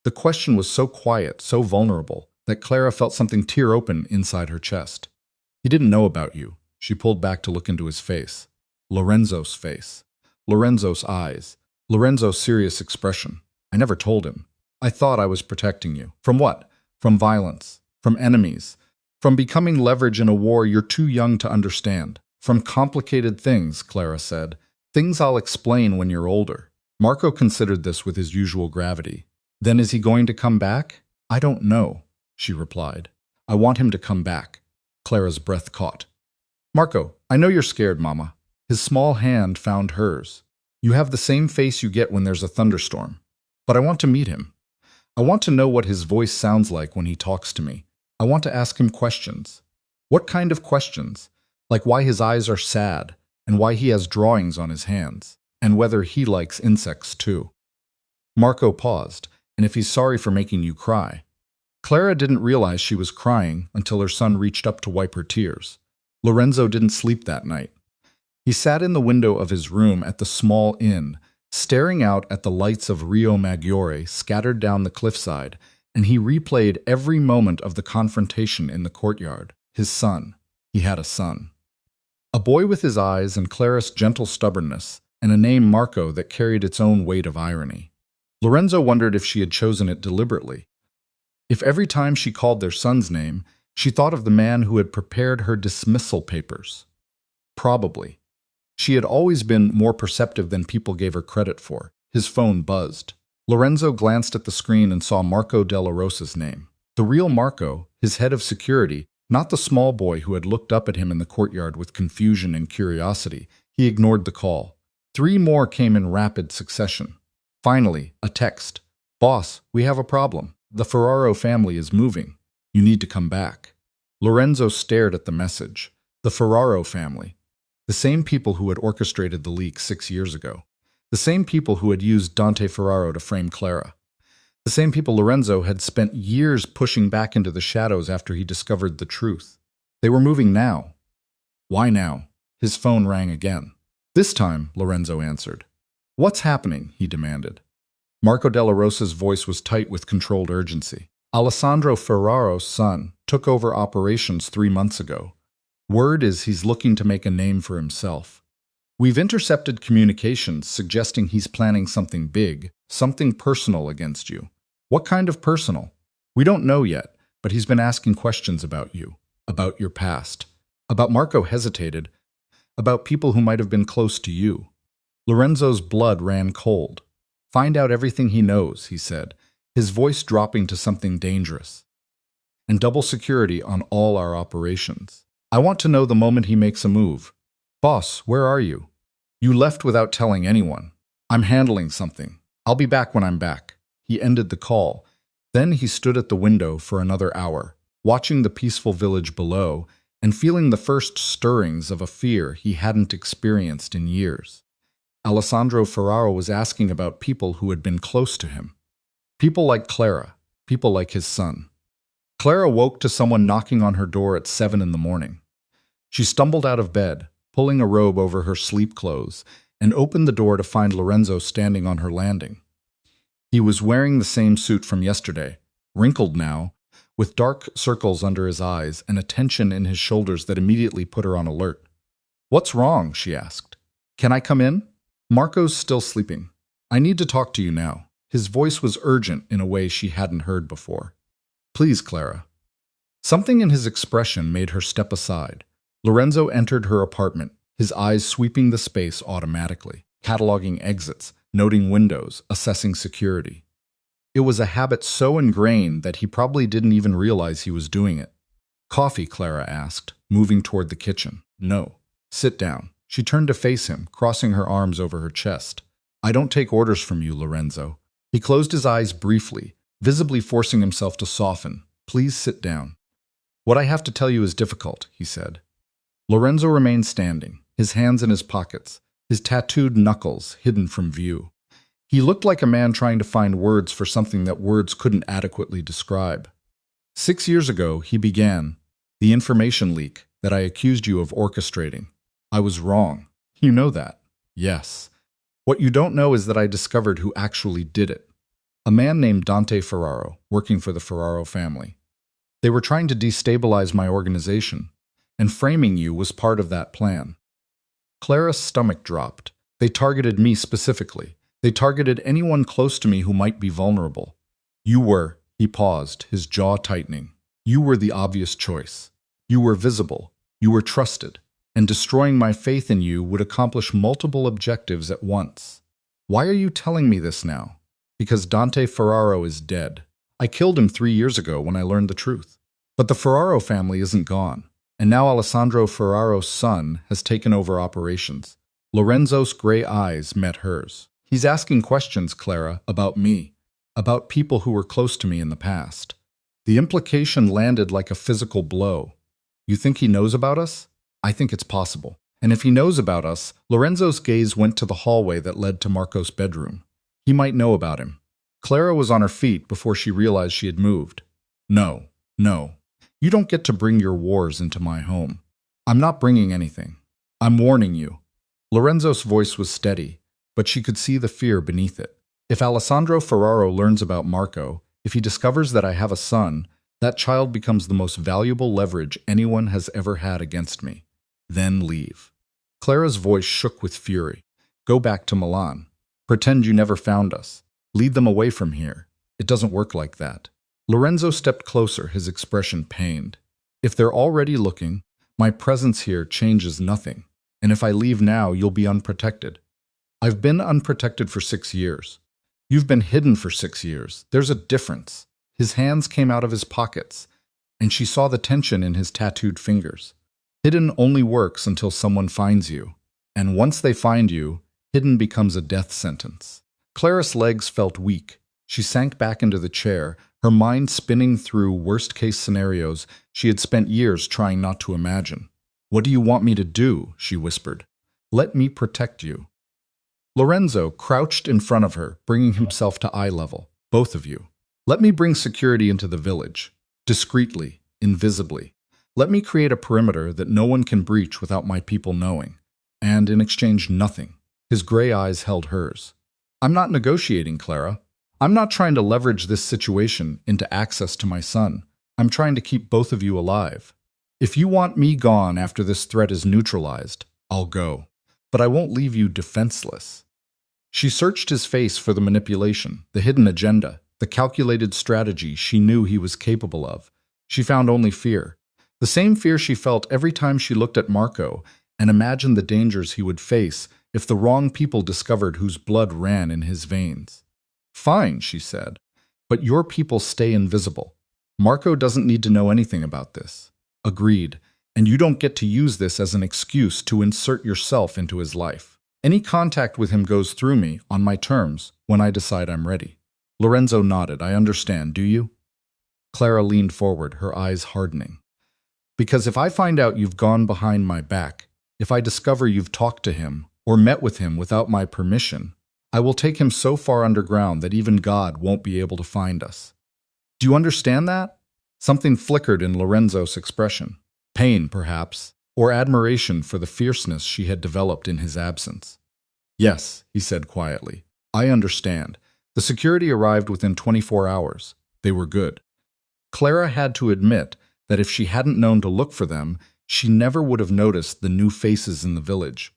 The question was so quiet, so vulnerable, that Clara felt something tear open inside her chest. He didn't know about you. She pulled back to look into his face. Lorenzo's face. Lorenzo's eyes. Lorenzo's serious expression. I never told him. I thought I was protecting you. From what? From violence. From enemies. From becoming leverage in a war you're too young to understand. From complicated things, Clara said. Things I'll explain when you're older. Marco considered this with his usual gravity. Then is he going to come back? I don't know, she replied. I want him to come back. Clara's breath caught. Marco, I know you're scared, Mama. His small hand found hers. You have the same face you get when there's a thunderstorm. But I want to meet him. I want to know what his voice sounds like when he talks to me. I want to ask him questions. What kind of questions? Like why his eyes are sad, and why he has drawings on his hands, and whether he likes insects too. Marco paused, and if he's sorry for making you cry. Clara didn't realize she was crying until her son reached up to wipe her tears. Lorenzo didn't sleep that night. He sat in the window of his room at the small inn, staring out at the lights of Rio Maggiore scattered down the cliffside, and he replayed every moment of the confrontation in the courtyard. His son. He had a son. A boy with his eyes and Clara's gentle stubbornness, and a name Marco that carried its own weight of irony. Lorenzo wondered if she had chosen it deliberately. If every time she called their son's name, she thought of the man who had prepared her dismissal papers. Probably. She had always been more perceptive than people gave her credit for. His phone buzzed. Lorenzo glanced at the screen and saw Marco Della Rosa's name. The real Marco, his head of security, not the small boy who had looked up at him in the courtyard with confusion and curiosity. He ignored the call. 3 more came in rapid succession. Finally, a text. "Boss, we have a problem. The Ferraro family is moving. You need to come back." Lorenzo stared at the message. The Ferraro family. The same people who had orchestrated the leak 6 years ago. The same people who had used Dante Ferraro to frame Clara. The same people Lorenzo had spent years pushing back into the shadows after he discovered the truth. They were moving now. Why now? His phone rang again. This time, Lorenzo answered. "What's happening?" he demanded. Marco Della Rosa's voice was tight with controlled urgency. "Alessandro Ferraro's son took over operations 3 months ago. Word is he's looking to make a name for himself. We've intercepted communications suggesting he's planning something big, something personal against you." "What kind of personal?" "We don't know yet, but he's been asking questions about you, about your past." About Marco hesitated, about people who might have been close to you. Lorenzo's blood ran cold. "Find out everything he knows," he said, his voice dropping to something dangerous. "And double security on all our operations. I want to know the moment he makes a move." "Boss, where are you?" "You left without telling anyone." "I'm handling something. I'll be back when I'm back." He ended the call. Then he stood at the window for another hour, watching the peaceful village below and feeling the first stirrings of a fear he hadn't experienced in years. Alessandro Ferraro was asking about people who had been close to him. People like Clara, people like his son. Clara woke to someone knocking on her door at 7 in the morning. She stumbled out of bed, pulling a robe over her sleep clothes, and opened the door to find Lorenzo standing on her landing. He was wearing the same suit from yesterday, wrinkled now, with dark circles under his eyes and a tension in his shoulders that immediately put her on alert. "What's wrong?" she asked. "Can I come in?" "Marco's still sleeping. I need to talk to you now." His voice was urgent in a way she hadn't heard before. "Please, Clara." Something in his expression made her step aside. Lorenzo entered her apartment, his eyes sweeping the space automatically, cataloging exits, noting windows, assessing security. It was a habit so ingrained that he probably didn't even realize he was doing it. "Coffee?" Clara asked, moving toward the kitchen. "No." "Sit down." She turned to face him, crossing her arms over her chest. "I don't take orders from you, Lorenzo." He closed his eyes briefly, visibly forcing himself to soften. "Please sit down." "What I have to tell you is difficult," he said. Lorenzo remained standing, his hands in his pockets, his tattooed knuckles hidden from view. He looked like a man trying to find words for something that words couldn't adequately describe. 6 years ago, he began, the information leak that I accused you of orchestrating. I was wrong. You know that. Yes. What you don't know is that I discovered who actually did it. A man named Dante Ferraro, working for the Ferraro family. They were trying to destabilize my organization, and framing you was part of that plan. Clara's stomach dropped. They targeted me specifically. They targeted anyone close to me who might be vulnerable. You were, he paused, his jaw tightening. You were the obvious choice. You were visible. You were trusted. And destroying my faith in you would accomplish multiple objectives at once. Why are you telling me this now? Because Dante Ferraro is dead. I killed him 3 years ago when I learned the truth. But the Ferraro family isn't gone. And now Alessandro Ferraro's son has taken over operations. Lorenzo's gray eyes met hers. He's asking questions, Clara, about me, about people who were close to me in the past. The implication landed like a physical blow. You think he knows about us? I think it's possible. And if he knows about us, Lorenzo's gaze went to the hallway that led to Marco's bedroom. He might know about him. Clara was on her feet before she realized she had moved. No, no. You don't get to bring your wars into my home. I'm not bringing anything. I'm warning you. Lorenzo's voice was steady, but she could see the fear beneath it. If Alessandro Ferraro learns about Marco, if he discovers that I have a son, that child becomes the most valuable leverage anyone has ever had against me. Then leave. Clara's voice shook with fury. Go back to Milan. Pretend you never found us. Lead them away from here. It doesn't work like that. Lorenzo stepped closer, his expression pained. If they're already looking, my presence here changes nothing. And if I leave now, you'll be unprotected. I've been unprotected for 6 years. You've been hidden for 6 years. There's a difference. His hands came out of his pockets, and she saw the tension in his tattooed fingers. Hidden only works until someone finds you. And once they find you, hidden becomes a death sentence. Clara's legs felt weak. She sank back into the chair, her mind spinning through worst-case scenarios she had spent years trying not to imagine. "What do you want me to do?" she whispered. "Let me protect you." Lorenzo crouched in front of her, bringing himself to eye level. "Both of you. Let me bring security into the village. Discreetly, invisibly. Let me create a perimeter that no one can breach without my people knowing. And in exchange, nothing." His gray eyes held hers. "I'm not negotiating, Clara. I'm not trying to leverage this situation into access to my son. I'm trying to keep both of you alive. If you want me gone after this threat is neutralized, I'll go. But I won't leave you defenseless." She searched his face for the manipulation, the hidden agenda, the calculated strategy she knew he was capable of. She found only fear. The same fear she felt every time she looked at Marco and imagined the dangers he would face if the wrong people discovered whose blood ran in his veins. "Fine," she said, "but your people stay invisible. Marco doesn't need to know anything about this." "Agreed, and you don't get to use this as an excuse to insert yourself into his life. Any contact with him goes through me, on my terms, when I decide I'm ready." Lorenzo nodded. "I understand, do you?" Clara leaned forward, her eyes hardening. "Because if I find out you've gone behind my back, if I discover you've talked to him or met with him without my permission, I will take him so far underground that even God won't be able to find us. Do you understand that?" Something flickered in Lorenzo's expression. Pain, perhaps, or admiration for the fierceness she had developed in his absence. "Yes," he said quietly. "I understand. The security arrived within 24 hours. They were good." Clara had to admit that if she hadn't known to look for them, she never would have noticed the new faces in the village.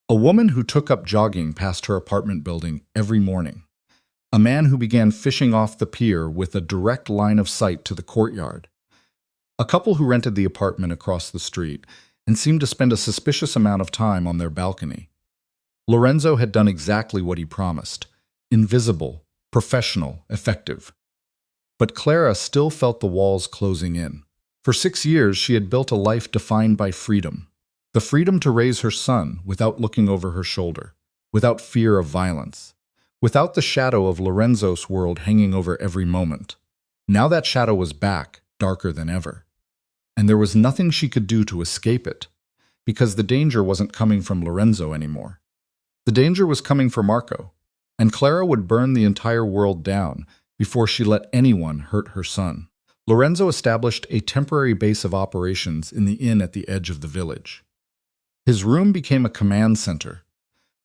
A woman who took up jogging past her apartment building every morning. A man who began fishing off the pier with a direct line of sight to the courtyard. A couple who rented the apartment across the street and seemed to spend a suspicious amount of time on their balcony. Lorenzo had done exactly what he promised. Invisible, professional, effective. But Clara still felt the walls closing in. For 6 years, she had built a life defined by freedom. The freedom to raise her son without looking over her shoulder, without fear of violence, without the shadow of Lorenzo's world hanging over every moment. Now that shadow was back, darker than ever. And there was nothing she could do to escape it, because the danger wasn't coming from Lorenzo anymore. The danger was coming from Marco, and Clara would burn the entire world down before she let anyone hurt her son. Lorenzo established a temporary base of operations in the inn at the edge of the village. His room became a command center,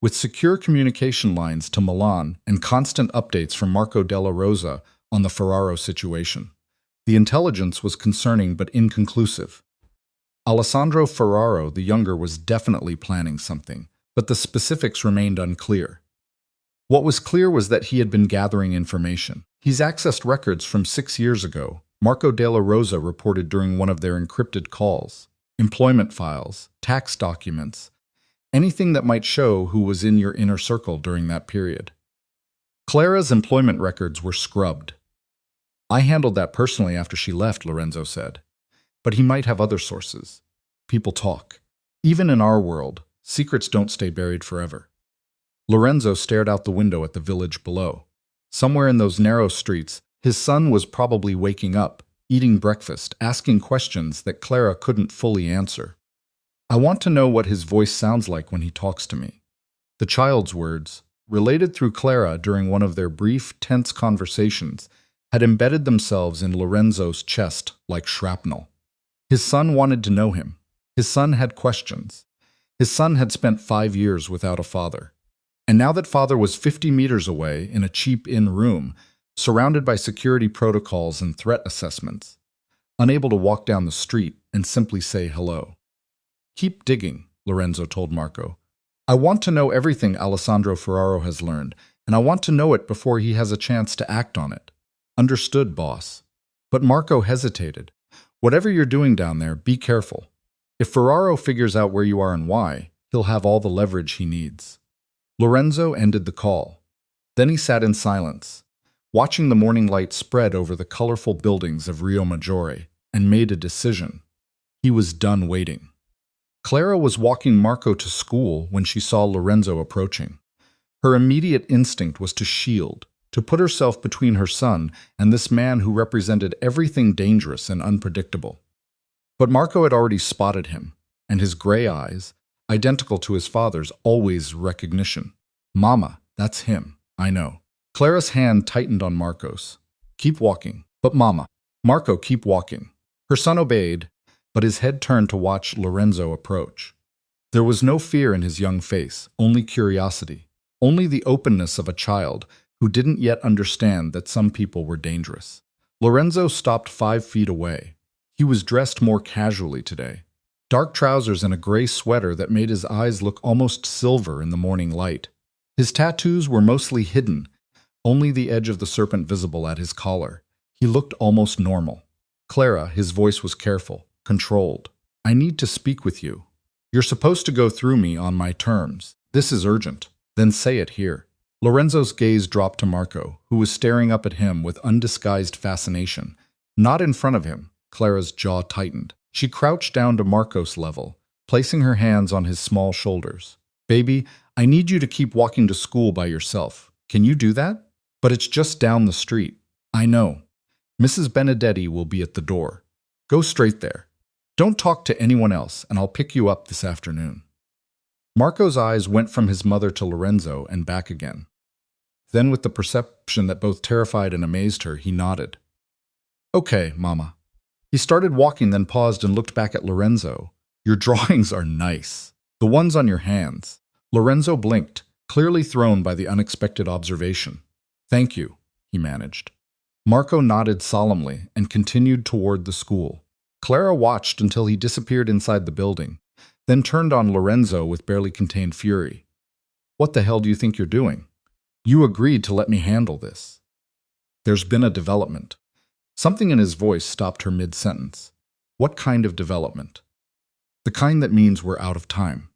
with secure communication lines to Milan and constant updates from Marco della Rosa on the Ferraro situation. The intelligence was concerning but inconclusive. Alessandro Ferraro, the younger, was definitely planning something, but the specifics remained unclear. What was clear was that he had been gathering information. He's accessed records from 6 years ago, Marco della Rosa reported during one of their encrypted calls. Employment files, tax documents, anything that might show who was in your inner circle during that period. Clara's employment records were scrubbed. "I handled that personally after she left," Lorenzo said. "But he might have other sources. People talk. Even in our world, secrets don't stay buried forever." Lorenzo stared out the window at the village below. Somewhere in those narrow streets, his son was probably waking up, eating breakfast, asking questions that Clara couldn't fully answer. "I want to know what his voice sounds like when he talks to me." The child's words, related through Clara during one of their brief, tense conversations, had embedded themselves in Lorenzo's chest like shrapnel. His son wanted to know him. His son had questions. His son had spent 5 years without a father. And now that father was 50 meters away in a cheap inn room, surrounded by security protocols and threat assessments, unable to walk down the street and simply say hello. "Keep digging," Lorenzo told Marco. "I want to know everything Alessandro Ferraro has learned, and I want to know it before he has a chance to act on it." "Understood, boss." But Marco hesitated. "Whatever you're doing down there, be careful. If Ferraro figures out where you are and why, he'll have all the leverage he needs." Lorenzo ended the call. Then he sat in silence, watching the morning light spread over the colorful buildings of Rio Maggiore, and made a decision. He was done waiting. Clara was walking Marco to school when she saw Lorenzo approaching. Her immediate instinct was to shield, to put herself between her son and this man who represented everything dangerous and unpredictable. But Marco had already spotted him, and his gray eyes, identical to his father's, always recognition. "Mama, that's him, I know." Clara's hand tightened on Marco's. "Keep walking." "But Mama." "Marco, keep walking." Her son obeyed, but his head turned to watch Lorenzo approach. There was no fear in his young face, only curiosity, only the openness of a child who didn't yet understand that some people were dangerous. Lorenzo stopped 5 feet away. He was dressed more casually today. Dark trousers and a gray sweater that made his eyes look almost silver in the morning light. His tattoos were mostly hidden, only the edge of the serpent visible at his collar. He looked almost normal. "Clara," his voice was careful, controlled. "I need to speak with you. You're supposed to go through me on my terms. This is urgent." "Then say it here." Lorenzo's gaze dropped to Marco, who was staring up at him with undisguised fascination. Not in front of him. Clara's jaw tightened. She crouched down to Marco's level, placing her hands on his small shoulders. "Baby, I need you to keep walking to school by yourself. Can you do that?" "But it's just down the street." "I know. Mrs. Benedetti will be at the door. Go straight there. Don't talk to anyone else, and I'll pick you up this afternoon." Marco's eyes went from his mother to Lorenzo and back again. Then, with the perception that both terrified and amazed her, he nodded. "Okay, Mama." He started walking, then paused and looked back at Lorenzo. "Your drawings are nice. The ones on your hands." Lorenzo blinked, clearly thrown by the unexpected observation. "Thank you," he managed. Marco nodded solemnly and continued toward the school. Clara watched until he disappeared inside the building, then turned on Lorenzo with barely contained fury. "What the hell do you think you're doing? You agreed to let me handle this." "There's been a development." Something in his voice stopped her mid-sentence. "What kind of development?" "The kind that means we're out of time."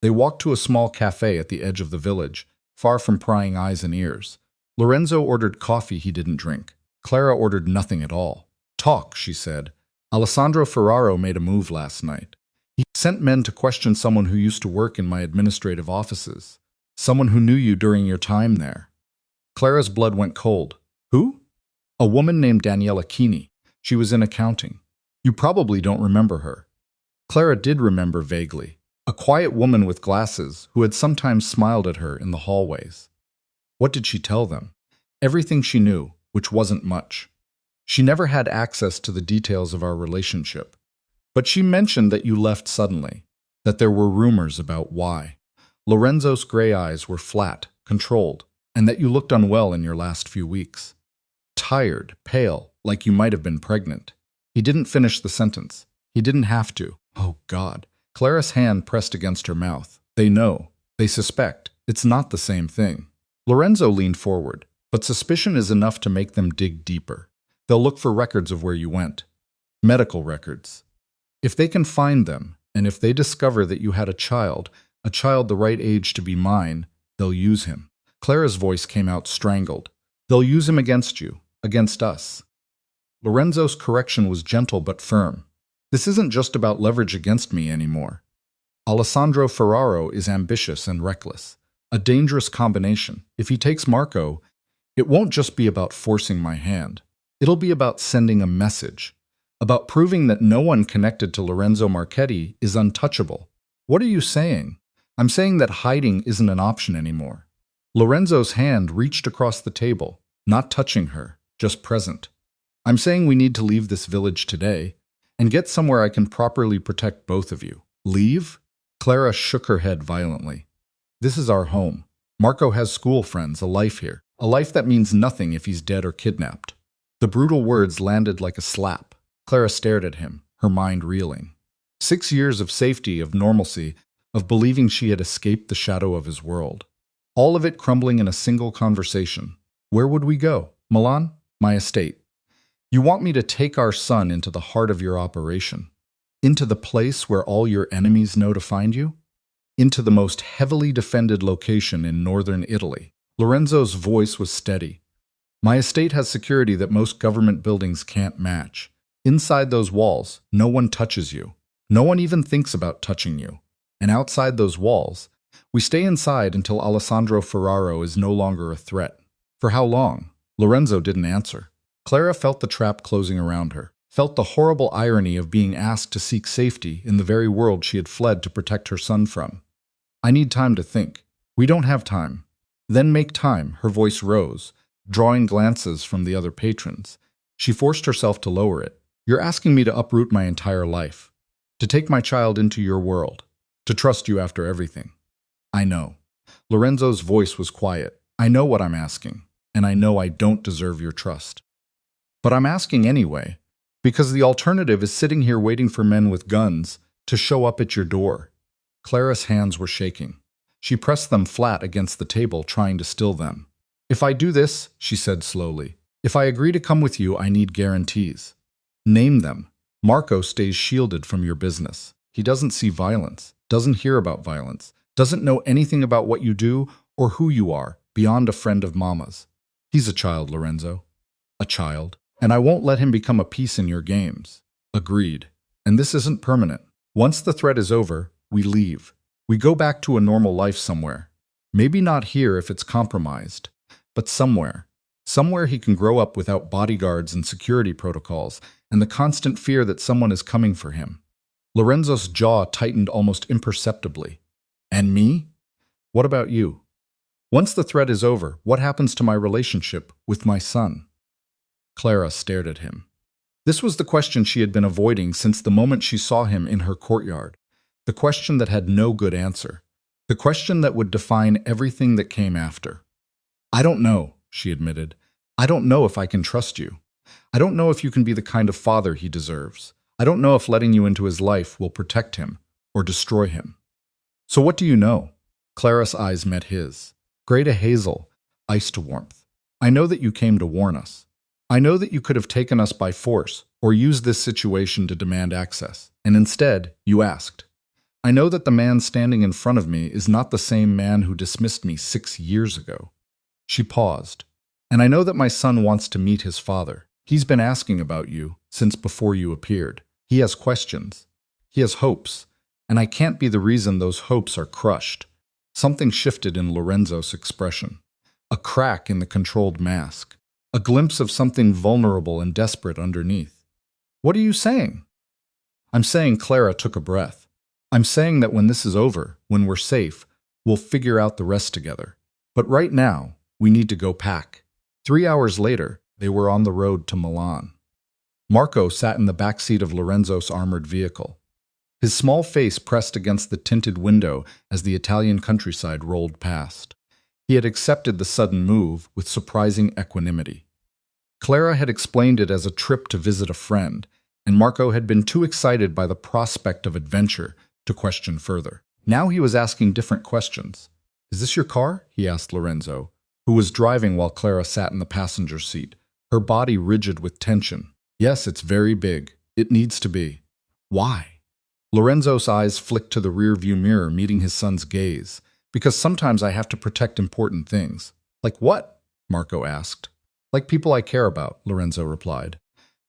They walked to a small cafe at the edge of the village, far from prying eyes and ears. Lorenzo ordered coffee he didn't drink. Clara ordered nothing at all. "Talk," she said. "Alessandro Ferraro made a move last night. He sent men to question someone who used to work in my administrative offices. Someone who knew you during your time there." Clara's blood went cold. "Who?" "A woman named Daniela Keeney. She was in accounting. You probably don't remember her." Clara did remember vaguely. A quiet woman with glasses who had sometimes smiled at her in the hallways. What did she tell them? Everything she knew, which wasn't much. She never had access to the details of our relationship. But she mentioned that you left suddenly, that there were rumors about why. Lorenzo's gray eyes were flat, controlled, and that you looked unwell in your last few weeks. Tired, pale, like you might have been pregnant. He didn't finish the sentence. He didn't have to. Oh, God. Clara's hand pressed against her mouth. "They know. They suspect. It's not the same thing." Lorenzo leaned forward. "But suspicion is enough to make them dig deeper. They'll look for records of where you went. Medical records. If they can find them, and if they discover that you had a child the right age to be mine, they'll use him." Clara's voice came out strangled. "They'll use him against you, against us." Lorenzo's correction was gentle but firm. "This isn't just about leverage against me anymore. Alessandro Ferraro is ambitious and reckless. A dangerous combination. If he takes Marco, it won't just be about forcing my hand. It'll be about sending a message. About proving that no one connected to Lorenzo Marchetti is untouchable." "What are you saying?" "I'm saying that hiding isn't an option anymore." Lorenzo's hand reached across the table, not touching her, just present. "I'm saying we need to leave this village today and get somewhere I can properly protect both of you." "Leave?" Clara shook her head violently. "This is our home. Marco has school friends, a life here. A life that means nothing if he's dead or kidnapped." The brutal words landed like a slap. Clara stared at him, her mind reeling. 6 years of safety, of normalcy, of believing she had escaped the shadow of his world. All of it crumbling in a single conversation. "Where would we go?" "Milan? My estate." "You want me to take our son into the heart of your operation? Into the place where all your enemies know to find you? Into the most heavily defended location in northern Italy?" Lorenzo's voice was steady. My estate has security that most government buildings can't match. Inside those walls, no one touches you. No one even thinks about touching you. And outside those walls, we stay inside until Alessandro Ferraro is no longer a threat. For how long? Lorenzo didn't answer. Clara felt the trap closing around her, felt the horrible irony of being asked to seek safety in the very world she had fled to protect her son from. I need time to think. We don't have time. Then make time, her voice rose, drawing glances from the other patrons. She forced herself to lower it. You're asking me to uproot my entire life, to take my child into your world, to trust you after everything. I know. Lorenzo's voice was quiet. I know what I'm asking, and I know I don't deserve your trust. But I'm asking anyway, because the alternative is sitting here waiting for men with guns to show up at your door. Clara's hands were shaking. She pressed them flat against the table, trying to still them. If I do this, she said slowly, if I agree to come with you, I need guarantees. Name them. Marco stays shielded from your business. He doesn't see violence, doesn't hear about violence, doesn't know anything about what you do or who you are beyond a friend of Mama's. He's a child, Lorenzo. A child. And I won't let him become a piece in your games. Agreed. And this isn't permanent. Once the threat is over, we leave. We go back to a normal life somewhere. Maybe not here if it's compromised, but somewhere. Somewhere he can grow up without bodyguards and security protocols and the constant fear that someone is coming for him. Lorenzo's jaw tightened almost imperceptibly. And me? What about you? Once the threat is over, what happens to my relationship with my son? Clara stared at him. This was the question she had been avoiding since the moment she saw him in her courtyard. The question that had no good answer. The question that would define everything that came after. I don't know, she admitted. I don't know if I can trust you. I don't know if you can be the kind of father he deserves. I don't know if letting you into his life will protect him or destroy him. So what do you know? Clara's eyes met his. Gray to hazel, ice to warmth. I know that you came to warn us. I know that you could have taken us by force or used this situation to demand access. And instead, you asked. I know that the man standing in front of me is not the same man who dismissed me 6 years ago. She paused. And I know that my son wants to meet his father. He's been asking about you since before you appeared. He has questions. He has hopes. And I can't be the reason those hopes are crushed. Something shifted in Lorenzo's expression. A crack in the controlled mask. A glimpse of something vulnerable and desperate underneath. What are you saying? I'm saying, Clara took a breath. I'm saying that when this is over, when we're safe, we'll figure out the rest together. But right now, we need to go pack. 3 hours later, they were on the road to Milan. Marco sat in the back seat of Lorenzo's armored vehicle. His small face pressed against the tinted window as the Italian countryside rolled past. He had accepted the sudden move with surprising equanimity. Clara had explained it as a trip to visit a friend, and Marco had been too excited by the prospect of adventure to question further. Now he was asking different questions. Is this your car? He asked Lorenzo, who was driving while Clara sat in the passenger seat, her body rigid with tension. Yes, it's very big. It needs to be. Why? Lorenzo's eyes flicked to the rearview mirror, meeting his son's gaze. Because sometimes I have to protect important things. Like what? Marco asked. Like people I care about, Lorenzo replied.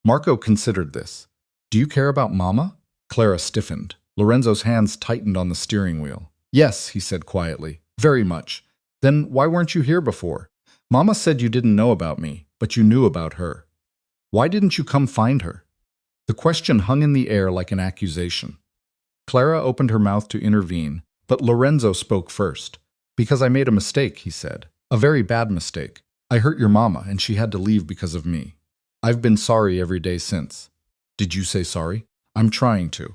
Marco considered this. Do you care about Mama? Clara stiffened. Lorenzo's hands tightened on the steering wheel. Yes, he said quietly. Very much. Then why weren't you here before? Mama said you didn't know about me, but you knew about her. Why didn't you come find her? The question hung in the air like an accusation. Clara opened her mouth to intervene, but Lorenzo spoke first. Because I made a mistake, he said. A very bad mistake. I hurt your mama, and she had to leave because of me. I've been sorry every day since. Did you say sorry? I'm trying to.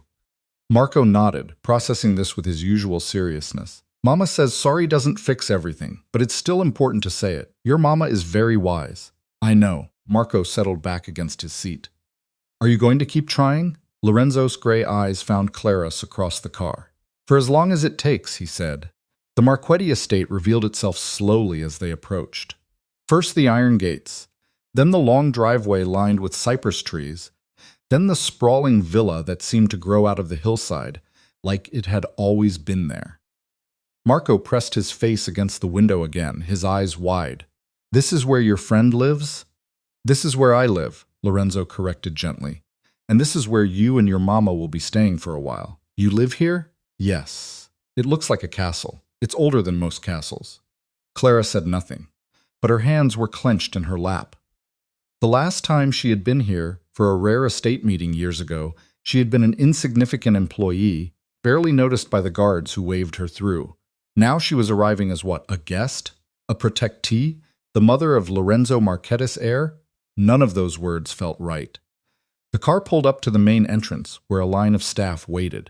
Marco nodded, processing this with his usual seriousness. Mama says sorry doesn't fix everything, but it's still important to say it. Your mama is very wise. I know. Marco settled back against his seat. Are you going to keep trying? Lorenzo's gray eyes found Clara's across the car. For as long as it takes, he said. The Marchetti estate revealed itself slowly as they approached. First the iron gates, then the long driveway lined with cypress trees, then the sprawling villa that seemed to grow out of the hillside, like it had always been there. Marco pressed his face against the window again, his eyes wide. "This is where your friend lives?" "This is where I live," Lorenzo corrected gently. "And this is where you and your mama will be staying for a while. You live here?" "Yes. It looks like a castle. It's older than most castles." Clara said nothing, but her hands were clenched in her lap. The last time she had been here, for a rare estate meeting years ago, she had been an insignificant employee, barely noticed by the guards who waved her through. Now she was arriving as what, a guest? A protectee? The mother of Lorenzo Marchetti's heir? None of those words felt right. The car pulled up to the main entrance, where a line of staff waited.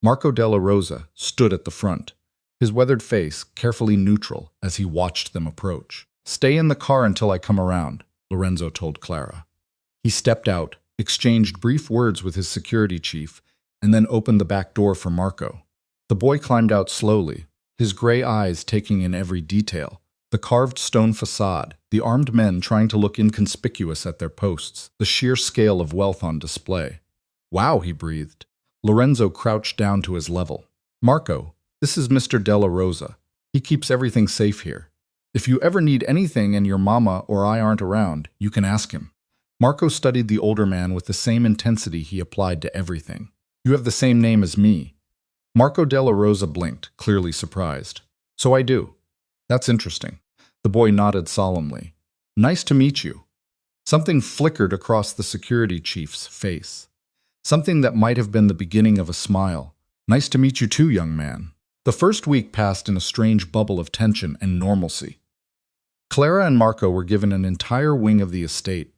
Marco della Rosa stood at the front, his weathered face carefully neutral as he watched them approach. "Stay in the car until I come around," Lorenzo told Clara. He stepped out, exchanged brief words with his security chief, and then opened the back door for Marco. The boy climbed out slowly, his gray eyes taking in every detail. The carved stone facade, the armed men trying to look inconspicuous at their posts, the sheer scale of wealth on display. "Wow," he breathed. Lorenzo crouched down to his level. "Marco, this is Mr. Della Rosa. He keeps everything safe here. If you ever need anything and your mama or I aren't around, you can ask him." Marco studied the older man with the same intensity he applied to everything. "You have the same name as me." Marco della Rosa blinked, clearly surprised. "So I do. That's interesting." The boy nodded solemnly. "Nice to meet you." Something flickered across the security chief's face. Something that might have been the beginning of a smile. "Nice to meet you too, young man." The first week passed in a strange bubble of tension and normalcy. Clara and Marco were given an entire wing of the estate.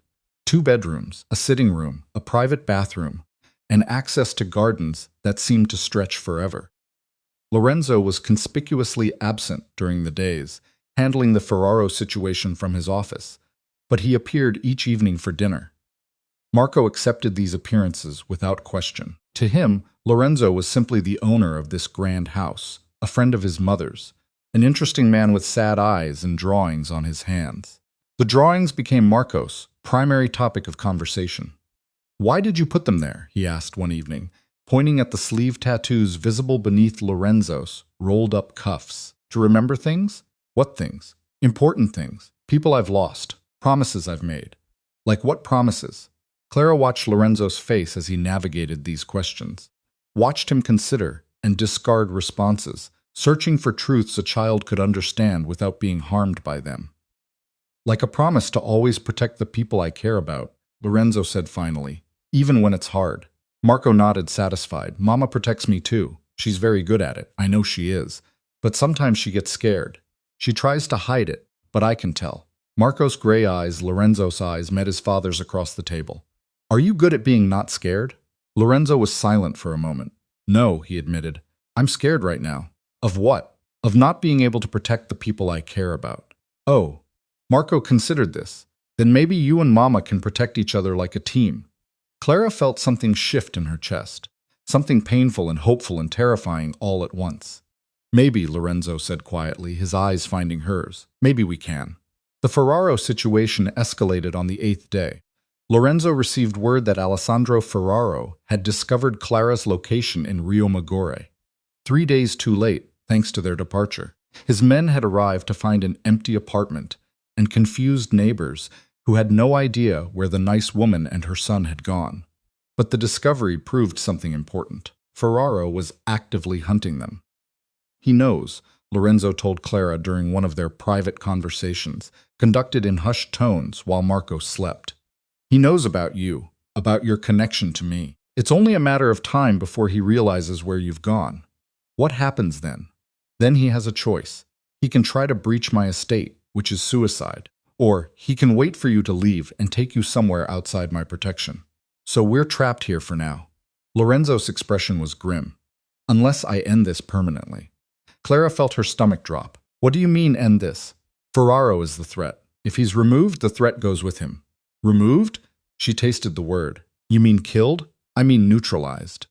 2 bedrooms, a sitting room, a private bathroom, and access to gardens that seemed to stretch forever. Lorenzo was conspicuously absent during the days, handling the Ferraro situation from his office, but he appeared each evening for dinner. Marco accepted these appearances without question. To him, Lorenzo was simply the owner of this grand house, a friend of his mother's, an interesting man with sad eyes and drawings on his hands. The drawings became Marco's primary topic of conversation. "Why did you put them there?" he asked one evening, pointing at the sleeve tattoos visible beneath Lorenzo's rolled-up cuffs. "To remember things?" "What things?" "Important things. People I've lost. Promises I've made." "Like what promises?" Clara watched Lorenzo's face as he navigated these questions. Watched him consider and discard responses, searching for truths a child could understand without being harmed by them. "Like a promise to always protect the people I care about," Lorenzo said finally, "even when it's hard." Marco nodded, satisfied. "Mama protects me too. She's very good at it. I know she is. But sometimes she gets scared. She tries to hide it, but I can tell." Marco's gray eyes, Lorenzo's eyes, met his father's across the table. "Are you good at being not scared?" Lorenzo was silent for a moment. "No," he admitted. "I'm scared right now." "Of what?" "Of not being able to protect the people I care about." "Oh." Marco considered this. "Then maybe you and Mama can protect each other like a team." Clara felt something shift in her chest, something painful and hopeful and terrifying all at once. "Maybe," Lorenzo said quietly, his eyes finding hers. "Maybe we can." The Ferraro situation escalated on the 8th day. Lorenzo received word that Alessandro Ferraro had discovered Clara's location in Rio Maggiore. 3 days too late, thanks to their departure. His men had arrived to find an empty apartment and confused neighbors who had no idea where the nice woman and her son had gone. But the discovery proved something important. Ferraro was actively hunting them. "He knows," Lorenzo told Clara during one of their private conversations, conducted in hushed tones while Marco slept. "He knows about you, about your connection to me. It's only a matter of time before he realizes where you've gone. What happens then? Then he has a choice. He can try to breach my estate, which is suicide, or he can wait for you to leave and take you somewhere outside my protection. So we're trapped here for now." Lorenzo's expression was grim. "Unless I end this permanently." Clara felt her stomach drop. "What do you mean, end this?" "Ferraro is the threat. If he's removed, the threat goes with him." "Removed?" She tasted the word. "You mean killed?" "I mean neutralized.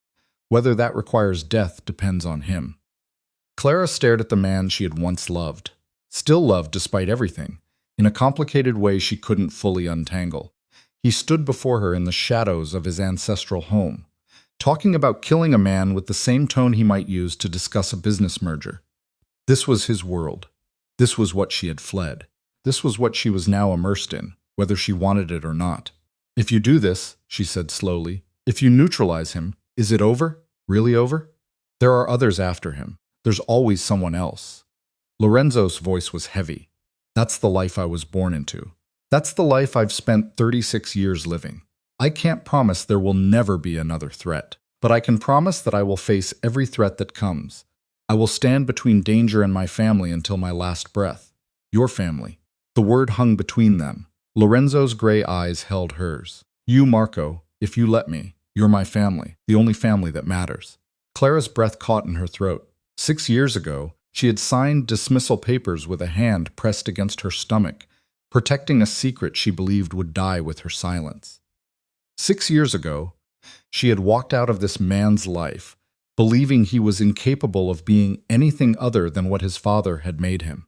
Whether that requires death depends on him." Clara stared at the man she had once loved. Still loved despite everything, in a complicated way she couldn't fully untangle. He stood before her in the shadows of his ancestral home, talking about killing a man with the same tone he might use to discuss a business merger. This was his world. This was what she had fled. This was what she was now immersed in, whether she wanted it or not. If you do this, she said slowly, if you neutralize him, is it over? Really over? There are others after him. There's always someone else. Lorenzo's voice was heavy. That's the life I was born into. That's the life I've spent 36 years living. I can't promise there will never be another threat, but I can promise that I will face every threat that comes. I will stand between danger and my family until my last breath. Your family. The word hung between them. Lorenzo's gray eyes held hers. You, Marco, if you let me, you're my family, the only family that matters. Clara's breath caught in her throat. 6 years ago, she had signed dismissal papers with a hand pressed against her stomach, protecting a secret she believed would die with her silence. 6 years ago, she had walked out of this man's life, believing he was incapable of being anything other than what his father had made him.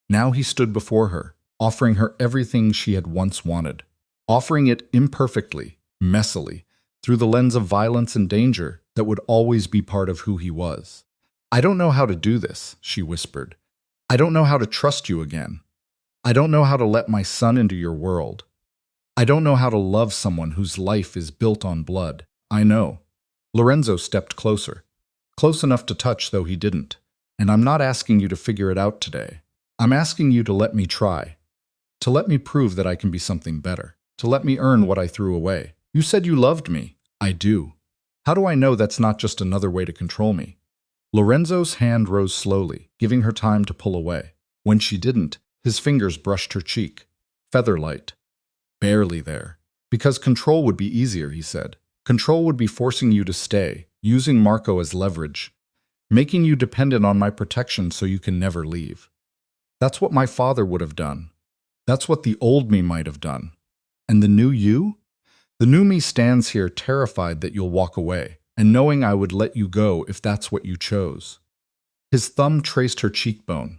Now he stood before her, offering her everything she had once wanted, offering it imperfectly, messily, through the lens of violence and danger that would always be part of who he was. I don't know how to do this, she whispered. I don't know how to trust you again. I don't know how to let my son into your world. I don't know how to love someone whose life is built on blood. I know. Lorenzo stepped closer, close enough to touch though he didn't. And I'm not asking you to figure it out today. I'm asking you to let me try, to let me prove that I can be something better, to let me earn what I threw away. You said you loved me. I do. How do I know that's not just another way to control me? Lorenzo's hand rose slowly, giving her time to pull away. When she didn't, his fingers brushed her cheek. Featherlight. Barely there. Because control would be easier, he said. Control would be forcing you to stay, using Marco as leverage, making you dependent on my protection so you can never leave. That's what my father would have done. That's what the old me might have done. And the new you? The new me stands here terrified that you'll walk away, and knowing I would let you go if that's what you chose. His thumb traced her cheekbone.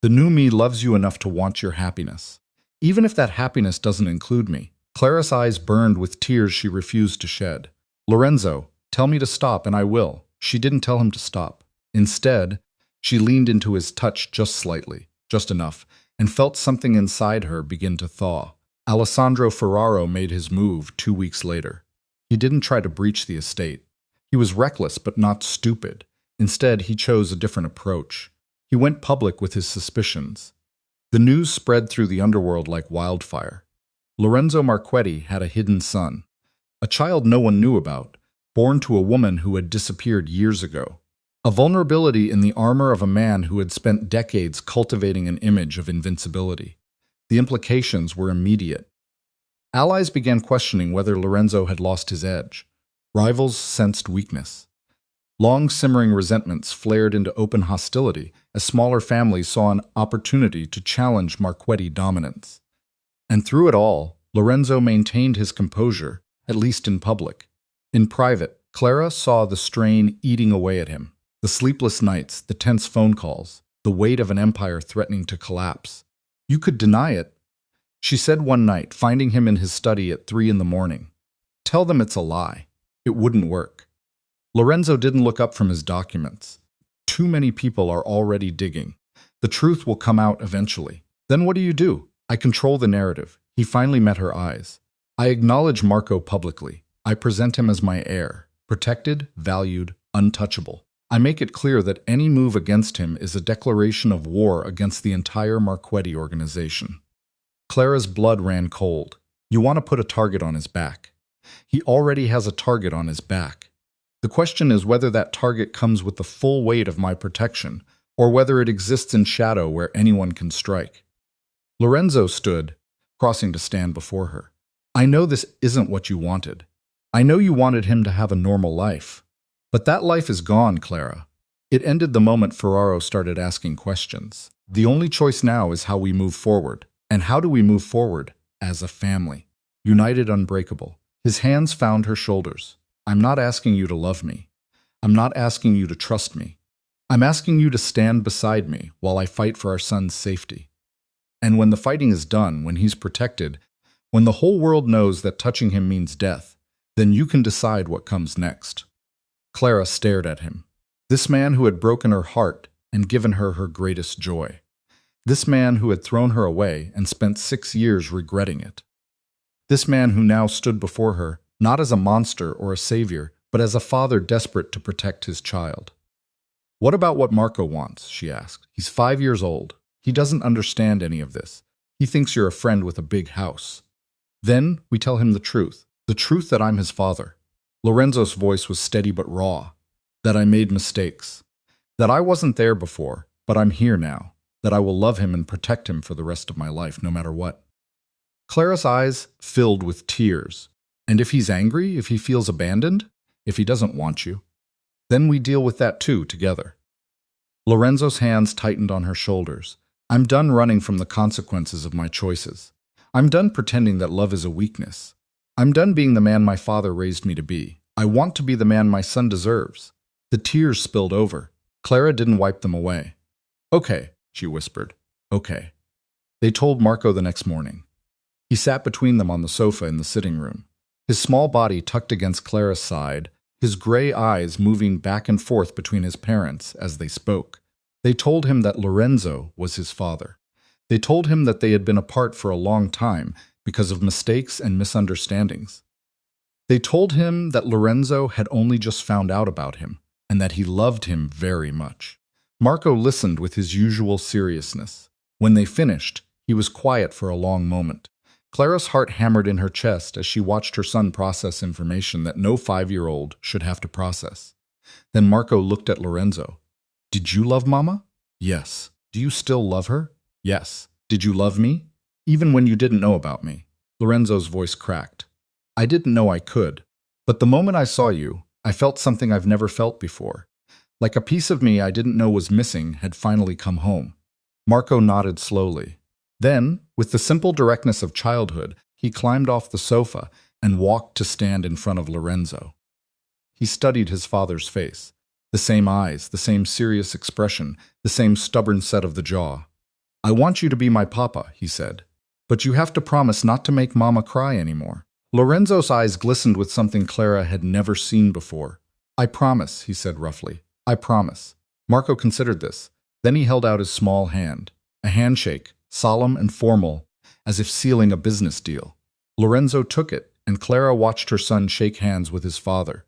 The new me loves you enough to want your happiness, even if that happiness doesn't include me. Clara's eyes burned with tears she refused to shed. Lorenzo, tell me to stop and I will. She didn't tell him to stop. Instead, she leaned into his touch just slightly, just enough, and felt something inside her begin to thaw. Alessandro Ferraro made his move 2 weeks later. He didn't try to breach the estate. He was reckless but not stupid. Instead, he chose a different approach. He went public with his suspicions. The news spread through the underworld like wildfire. Lorenzo Marchetti had a hidden son, a child no one knew about, born to a woman who had disappeared years ago. A vulnerability in the armor of a man who had spent decades cultivating an image of invincibility. The implications were immediate. Allies began questioning whether Lorenzo had lost his edge. Rivals sensed weakness. Long-simmering resentments flared into open hostility as smaller families saw an opportunity to challenge Marchetti dominance. And through it all, Lorenzo maintained his composure, at least in public. In private, Clara saw the strain eating away at him. The sleepless nights, the tense phone calls, the weight of an empire threatening to collapse. You could deny it, she said one night, finding him in his study at 3 in the morning. Tell them it's a lie. It wouldn't work. Lorenzo didn't look up from his documents. Too many people are already digging. The truth will come out eventually. Then what do? I control the narrative. He finally met her eyes. I acknowledge Marco publicly. I present him as my heir, protected, valued, untouchable. I make it clear that any move against him is a declaration of war against the entire Marchetti organization. Clara's blood ran cold. You want to put a target on his back. He already has a target on his back. The question is whether that target comes with the full weight of my protection, or whether it exists in shadow where anyone can strike. Lorenzo stood, crossing to stand before her. I know this isn't what you wanted. I know you wanted him to have a normal life. But that life is gone, Clara. It ended the moment Ferraro started asking questions. The only choice now is how we move forward. And how do we move forward? As a family. United, unbreakable. His hands found her shoulders. I'm not asking you to love me. I'm not asking you to trust me. I'm asking you to stand beside me while I fight for our son's safety. And when the fighting is done, when he's protected, when the whole world knows that touching him means death, then you can decide what comes next. Clara stared at him. This man who had broken her heart, and given her her greatest joy. This man who had thrown her away and spent 6 years regretting it. This man who now stood before her, not as a monster or a savior, but as a father desperate to protect his child. "What about what Marco wants?" she asked. "He's 5 years old. He doesn't understand any of this. He thinks you're a friend with a big house." Then we tell him the truth that I'm his father. Lorenzo's voice was steady but raw. That I made mistakes. That I wasn't there before, but I'm here now. That I will love him and protect him for the rest of my life, no matter what. Clara's eyes filled with tears. And if he's angry, if he feels abandoned, if he doesn't want you, then we deal with that too, together. Lorenzo's hands tightened on her shoulders. I'm done running from the consequences of my choices. I'm done pretending that love is a weakness. I'm done being the man my father raised me to be. I want to be the man my son deserves. The tears spilled over. Clara didn't wipe them away. "Okay," she whispered. "Okay." They told Marco the next morning. He sat between them on the sofa in the sitting room, his small body tucked against Clara's side, his gray eyes moving back and forth between his parents as they spoke. They told him that Lorenzo was his father. They told him that they had been apart for a long time because of mistakes and misunderstandings. They told him that Lorenzo had only just found out about him and that he loved him very much. Marco listened with his usual seriousness. When they finished, he was quiet for a long moment. Clara's heart hammered in her chest as she watched her son process information that no 5-year-old should have to process. Then Marco looked at Lorenzo. "Did you love Mama?" "Yes." "Do you still love her?" "Yes." "Did you love me?" "Even when you didn't know about me?" Lorenzo's voice cracked. "I didn't know I could. But the moment I saw you, I felt something I've never felt before. Like a piece of me I didn't know was missing had finally come home." Marco nodded slowly. Then, with the simple directness of childhood, he climbed off the sofa and walked to stand in front of Lorenzo. He studied his father's face. The same eyes, the same serious expression, the same stubborn set of the jaw. "I want you to be my papa," he said. "But you have to promise not to make Mama cry anymore." Lorenzo's eyes glistened with something Clara had never seen before. "I promise," he said roughly. "I promise." Marco considered this. Then he held out his small hand. A handshake, solemn and formal, as if sealing a business deal. Lorenzo took it, and Clara watched her son shake hands with his father.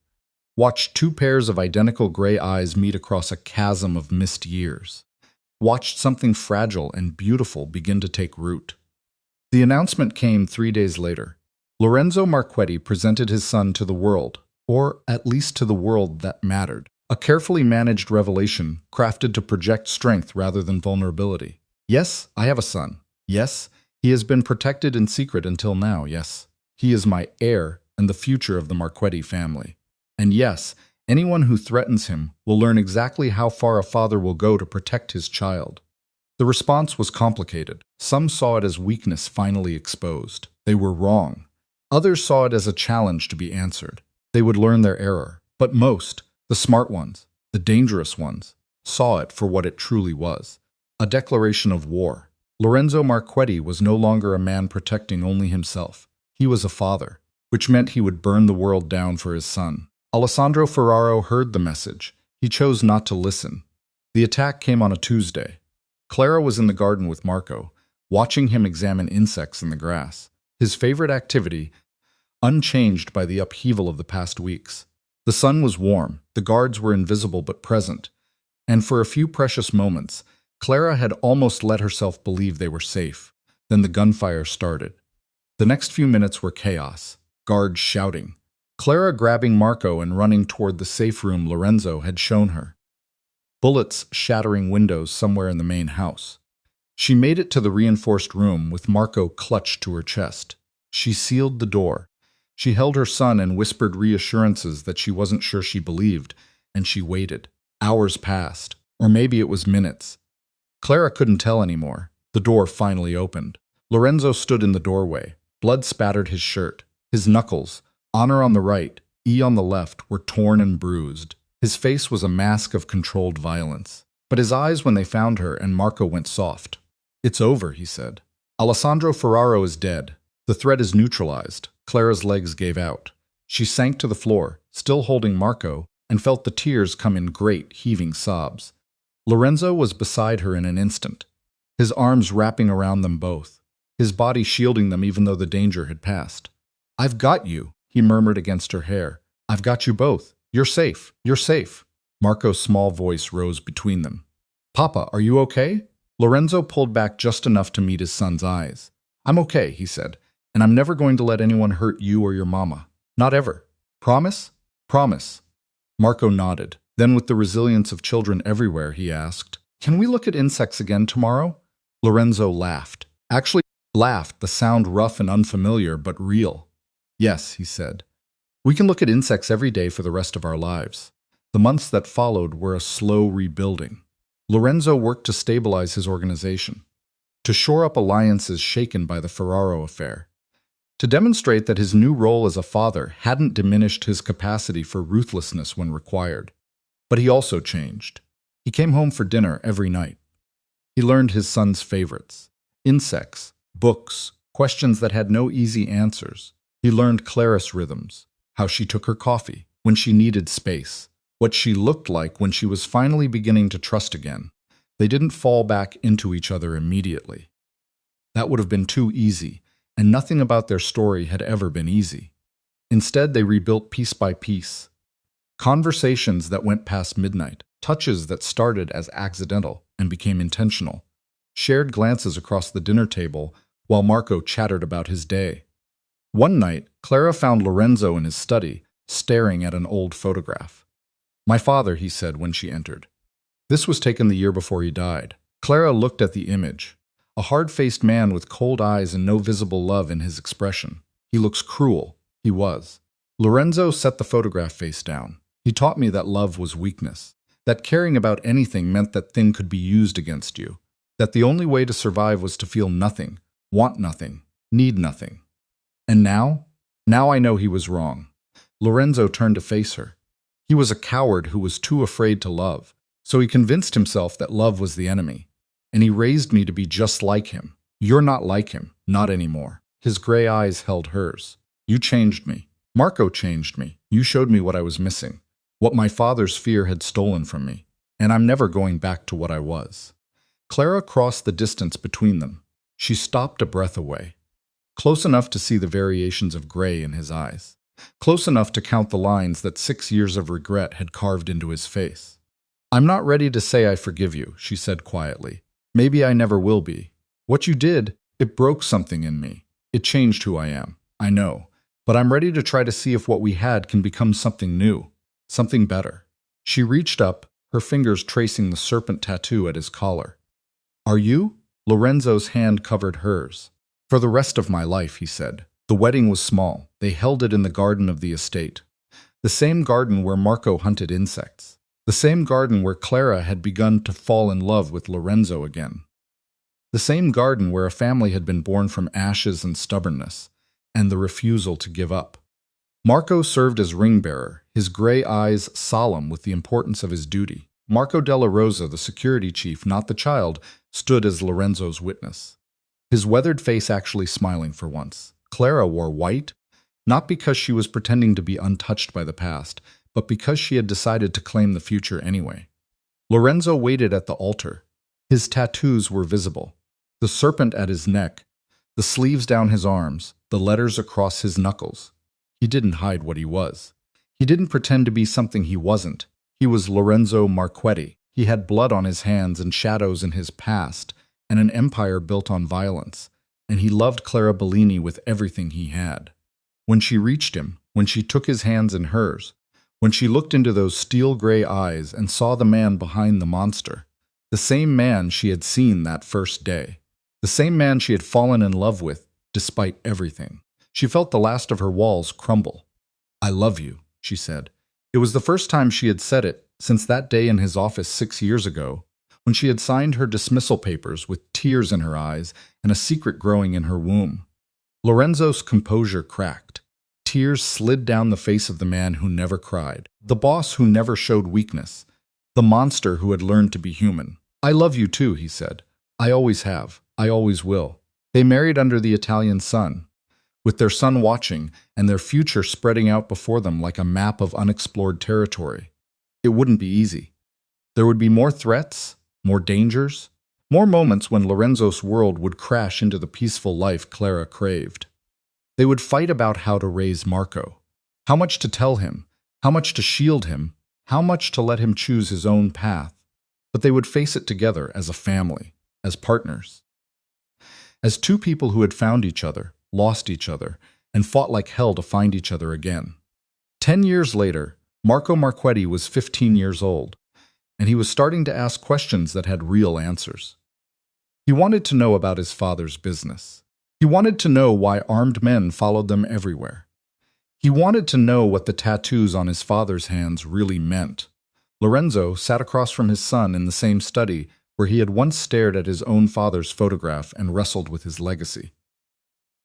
Watched two pairs of identical gray eyes meet across a chasm of missed years. Watched something fragile and beautiful begin to take root. The announcement came 3 days later. Lorenzo Marchetti presented his son to the world, or at least to the world that mattered. A carefully managed revelation crafted to project strength rather than vulnerability. Yes, I have a son. Yes, he has been protected in secret until now, yes. He is my heir and the future of the Marchetti family. And yes, anyone who threatens him will learn exactly how far a father will go to protect his child. The response was complicated. Some saw it as weakness finally exposed. They were wrong. Others saw it as a challenge to be answered. They would learn their error. But most, the smart ones, the dangerous ones, saw it for what it truly was. A declaration of war. Lorenzo Marchetti was no longer a man protecting only himself. He was a father, which meant he would burn the world down for his son. Alessandro Ferraro heard the message. He chose not to listen. The attack came on a Tuesday. Clara was in the garden with Marco, watching him examine insects in the grass. His favorite activity, unchanged by the upheaval of the past weeks. The sun was warm, the guards were invisible but present, and for a few precious moments, Clara had almost let herself believe they were safe. Then the gunfire started. The next few minutes were chaos, guards shouting, Clara grabbing Marco and running toward the safe room Lorenzo had shown her. Bullets shattering windows somewhere in the main house. She made it to the reinforced room with Marco clutched to her chest. She sealed the door. She held her son and whispered reassurances that she wasn't sure she believed, and she waited. Hours passed, or maybe it was minutes. Clara couldn't tell anymore. The door finally opened. Lorenzo stood in the doorway. Blood spattered his shirt. His knuckles, honor on the right, E on the left, were torn and bruised. His face was a mask of controlled violence. But his eyes when they found her and Marco went soft. "It's over," he said. "Alessandro Ferraro is dead. The threat is neutralized." Clara's legs gave out. She sank to the floor, still holding Marco, and felt the tears come in great, heaving sobs. Lorenzo was beside her in an instant, his arms wrapping around them both, his body shielding them even though the danger had passed. "I've got you," he murmured against her hair. "I've got you both. You're safe. You're safe." Marco's small voice rose between them. "Papa, are you okay?" Lorenzo pulled back just enough to meet his son's eyes. "I'm okay," he said, "and I'm never going to let anyone hurt you or your mama. Not ever. Promise?" "Promise." Marco nodded. Then, with the resilience of children everywhere, he asked, "Can we look at insects again tomorrow?" Lorenzo laughed. Actually laughed, the sound rough and unfamiliar, but real. "Yes," he said. "We can look at insects every day for the rest of our lives." The months that followed were a slow rebuilding. Lorenzo worked to stabilize his organization, to shore up alliances shaken by the Ferraro affair, to demonstrate that his new role as a father hadn't diminished his capacity for ruthlessness when required. But he also changed. He came home for dinner every night. He learned his son's favorites: insects, books, questions that had no easy answers. He learned Clara's rhythms, how she took her coffee, when she needed space, what she looked like when she was finally beginning to trust again. They didn't fall back into each other immediately. That would have been too easy, and nothing about their story had ever been easy. Instead, they rebuilt piece by piece. Conversations that went past midnight, touches that started as accidental and became intentional, shared glances across the dinner table while Marco chattered about his day. One night, Clara found Lorenzo in his study, staring at an old photograph. "My father," he said when she entered. This was taken the year before he died. Clara looked at the image. A hard-faced man with cold eyes and no visible love in his expression. "He looks cruel." He was. Lorenzo set the photograph face down. "He taught me that love was weakness, that caring about anything meant that thing could be used against you, that the only way to survive was to feel nothing, want nothing, need nothing." And now? Now I know he was wrong. Lorenzo turned to face her. He was a coward who was too afraid to love, so he convinced himself that love was the enemy. And he raised me to be just like him. "You're not like him, not anymore." His gray eyes held hers. "You changed me. Marco changed me. You showed me what I was missing, what my father's fear had stolen from me, and I'm never going back to what I was." Clara crossed the distance between them. She stopped a breath away, close enough to see the variations of gray in his eyes, close enough to count the lines that 6 years of regret had carved into his face. "I'm not ready to say I forgive you," she said quietly. "Maybe I never will be. What you did, it broke something in me. It changed who I am, I know. But I'm ready to try to see if what we had can become something new, something better." She reached up, her fingers tracing the serpent tattoo at his collar. "Are you?" Lorenzo's hand covered hers. "For the rest of my life," he said. The wedding was small. They held it in the garden of the estate. The same garden where Marco hunted insects. The same garden where Clara had begun to fall in love with Lorenzo again. The same garden where a family had been born from ashes and stubbornness, and the refusal to give up. Marco served as ring-bearer, his gray eyes solemn with the importance of his duty. Marco della Rosa, the security chief, not the child, stood as Lorenzo's witness. His weathered face actually smiling for once. Clara wore white, not because she was pretending to be untouched by the past, but because she had decided to claim the future anyway. Lorenzo waited at the altar. His tattoos were visible. The serpent at his neck, the sleeves down his arms, the letters across his knuckles. He didn't hide what he was. He didn't pretend to be something he wasn't. He was Lorenzo Marchetti. He had blood on his hands and shadows in his past, and an empire built on violence. And he loved Clara Bellini with everything he had. When she reached him, when she took his hands in hers, when she looked into those steel-gray eyes and saw the man behind the monster, the same man she had seen that first day, the same man she had fallen in love with despite everything, she felt the last of her walls crumble. "I love you," she said. It was the first time she had said it since that day in his office 6 years ago, when she had signed her dismissal papers with tears in her eyes and a secret growing in her womb. Lorenzo's composure cracked. Tears slid down the face of the man who never cried, the boss who never showed weakness, the monster who had learned to be human. "I love you too," he said. "I always have. I always will." They married under the Italian sun, with their son watching and their future spreading out before them like a map of unexplored territory. It wouldn't be easy. There would be more threats, more dangers, more moments when Lorenzo's world would crash into the peaceful life Clara craved. They would fight about how to raise Marco, how much to tell him, how much to shield him, how much to let him choose his own path, but they would face it together as a family, as partners. As two people who had found each other, lost each other, and fought like hell to find each other again. 10 years later, Marco Marchetti was 15 years old, and he was starting to ask questions that had real answers. He wanted to know about his father's business. He wanted to know why armed men followed them everywhere. He wanted to know what the tattoos on his father's hands really meant. Lorenzo sat across from his son in the same study where he had once stared at his own father's photograph and wrestled with his legacy.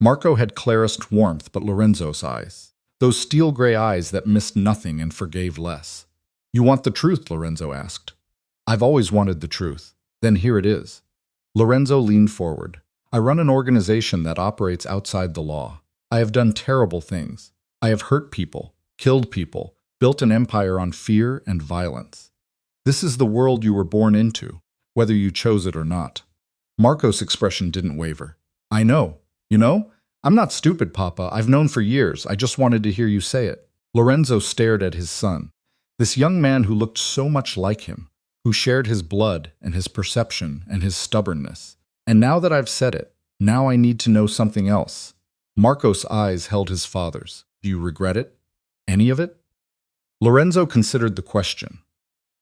Marco had Clara's warmth but Lorenzo's eyes, those steel-gray eyes that missed nothing and forgave less. "You want the truth?" Lorenzo asked. "I've always wanted the truth. Then here it is." Lorenzo leaned forward. "I run an organization that operates outside the law. I have done terrible things. I have hurt people, killed people, built an empire on fear and violence. This is the world you were born into, whether you chose it or not." Marco's expression didn't waver. "I know. You know? I'm not stupid, Papa. I've known for years. I just wanted to hear you say it." Lorenzo stared at his son, this young man who looked so much like him, who shared his blood and his perception and his stubbornness. "And now that I've said it, now I need to know something else." Marco's eyes held his father's. "Do you regret it? Any of it?" Lorenzo considered the question.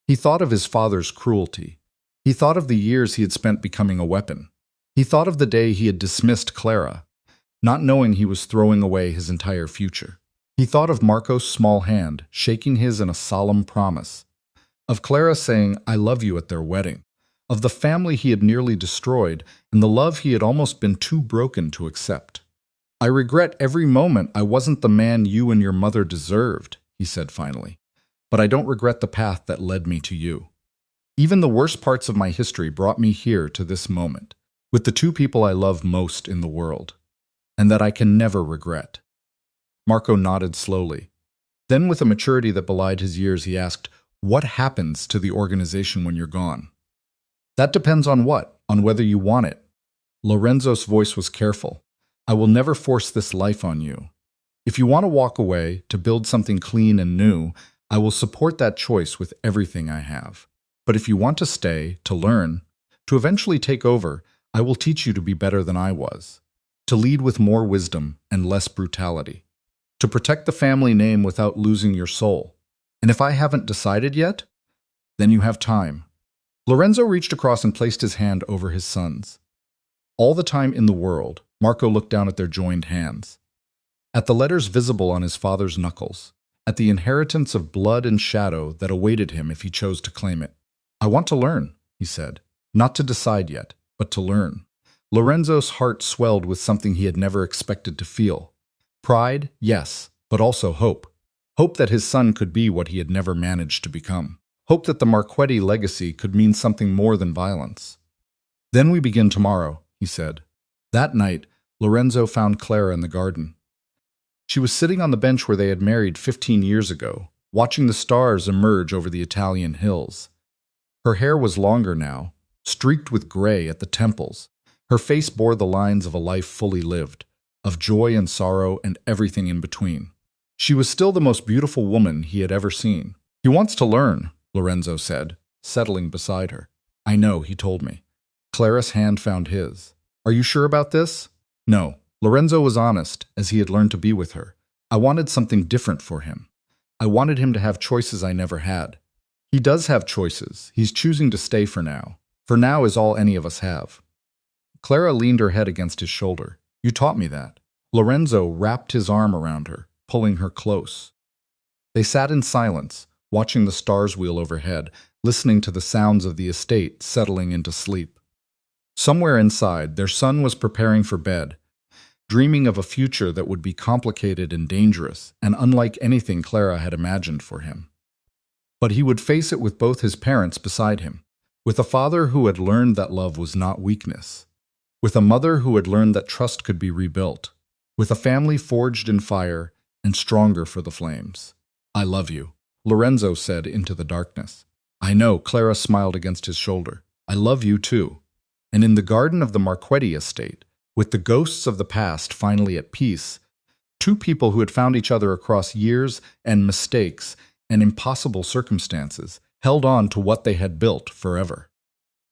He thought of his father's cruelty. He thought of the years he had spent becoming a weapon. He thought of the day he had dismissed Clara, not knowing he was throwing away his entire future. He thought of Marco's small hand, shaking his in a solemn promise. Of Clara saying, "I love you" at their wedding. Of the family he had nearly destroyed, and the love he had almost been too broken to accept. "I regret every moment I wasn't the man you and your mother deserved," he said finally. "But I don't regret the path that led me to you. Even the worst parts of my history brought me here to this moment, with the two people I love most in the world, and that I can never regret." Marco nodded slowly. Then, with a maturity that belied his years, he asked, "What happens to the organization when you're gone?" "That depends on what? On whether you want it." Lorenzo's voice was careful. "I will never force this life on you. If you want to walk away, to build something clean and new, I will support that choice with everything I have. But if you want to stay, to learn, to eventually take over, I will teach you to be better than I was, to lead with more wisdom and less brutality, to protect the family name without losing your soul. And if I haven't decided yet, then you have time." Lorenzo reached across and placed his hand over his son's. All the time in the world, Marco looked down at their joined hands, at the letters visible on his father's knuckles, at the inheritance of blood and shadow that awaited him if he chose to claim it. "I want to learn," he said. "Not to decide yet, but to learn." Lorenzo's heart swelled with something he had never expected to feel. Pride, yes, but also hope. Hope that his son could be what he had never managed to become. Hope that the Marchetti legacy could mean something more than violence. "Then we begin tomorrow," he said. That night, Lorenzo found Clara in the garden. She was sitting on the bench where they had married 15 years ago, watching the stars emerge over the Italian hills. Her hair was longer now, streaked with gray at the temples. Her face bore the lines of a life fully lived, of joy and sorrow and everything in between. She was still the most beautiful woman he had ever seen. "He wants to learn," Lorenzo said, settling beside her. "I know, he told me." Clara's hand found his. "Are you sure about this?" "No." Lorenzo was honest, as he had learned to be with her. "I wanted something different for him. I wanted him to have choices I never had. He does have choices. He's choosing to stay for now. For now is all any of us have." Clara leaned her head against his shoulder. "You taught me that." Lorenzo wrapped his arm around her, pulling her close. They sat in silence, watching the stars wheel overhead, listening to the sounds of the estate settling into sleep. Somewhere inside, their son was preparing for bed, dreaming of a future that would be complicated and dangerous, and unlike anything Clara had imagined for him. But he would face it with both his parents beside him, with a father who had learned that love was not weakness, with a mother who had learned that trust could be rebuilt, with a family forged in fire and stronger for the flames. "I love you," Lorenzo said into the darkness. "I know," Clara smiled against his shoulder. I love you too. And in the garden of the Marquetti estate, with the ghosts of the past finally at peace, two people who had found each other across years and mistakes and impossible circumstances held on to what they had built forever.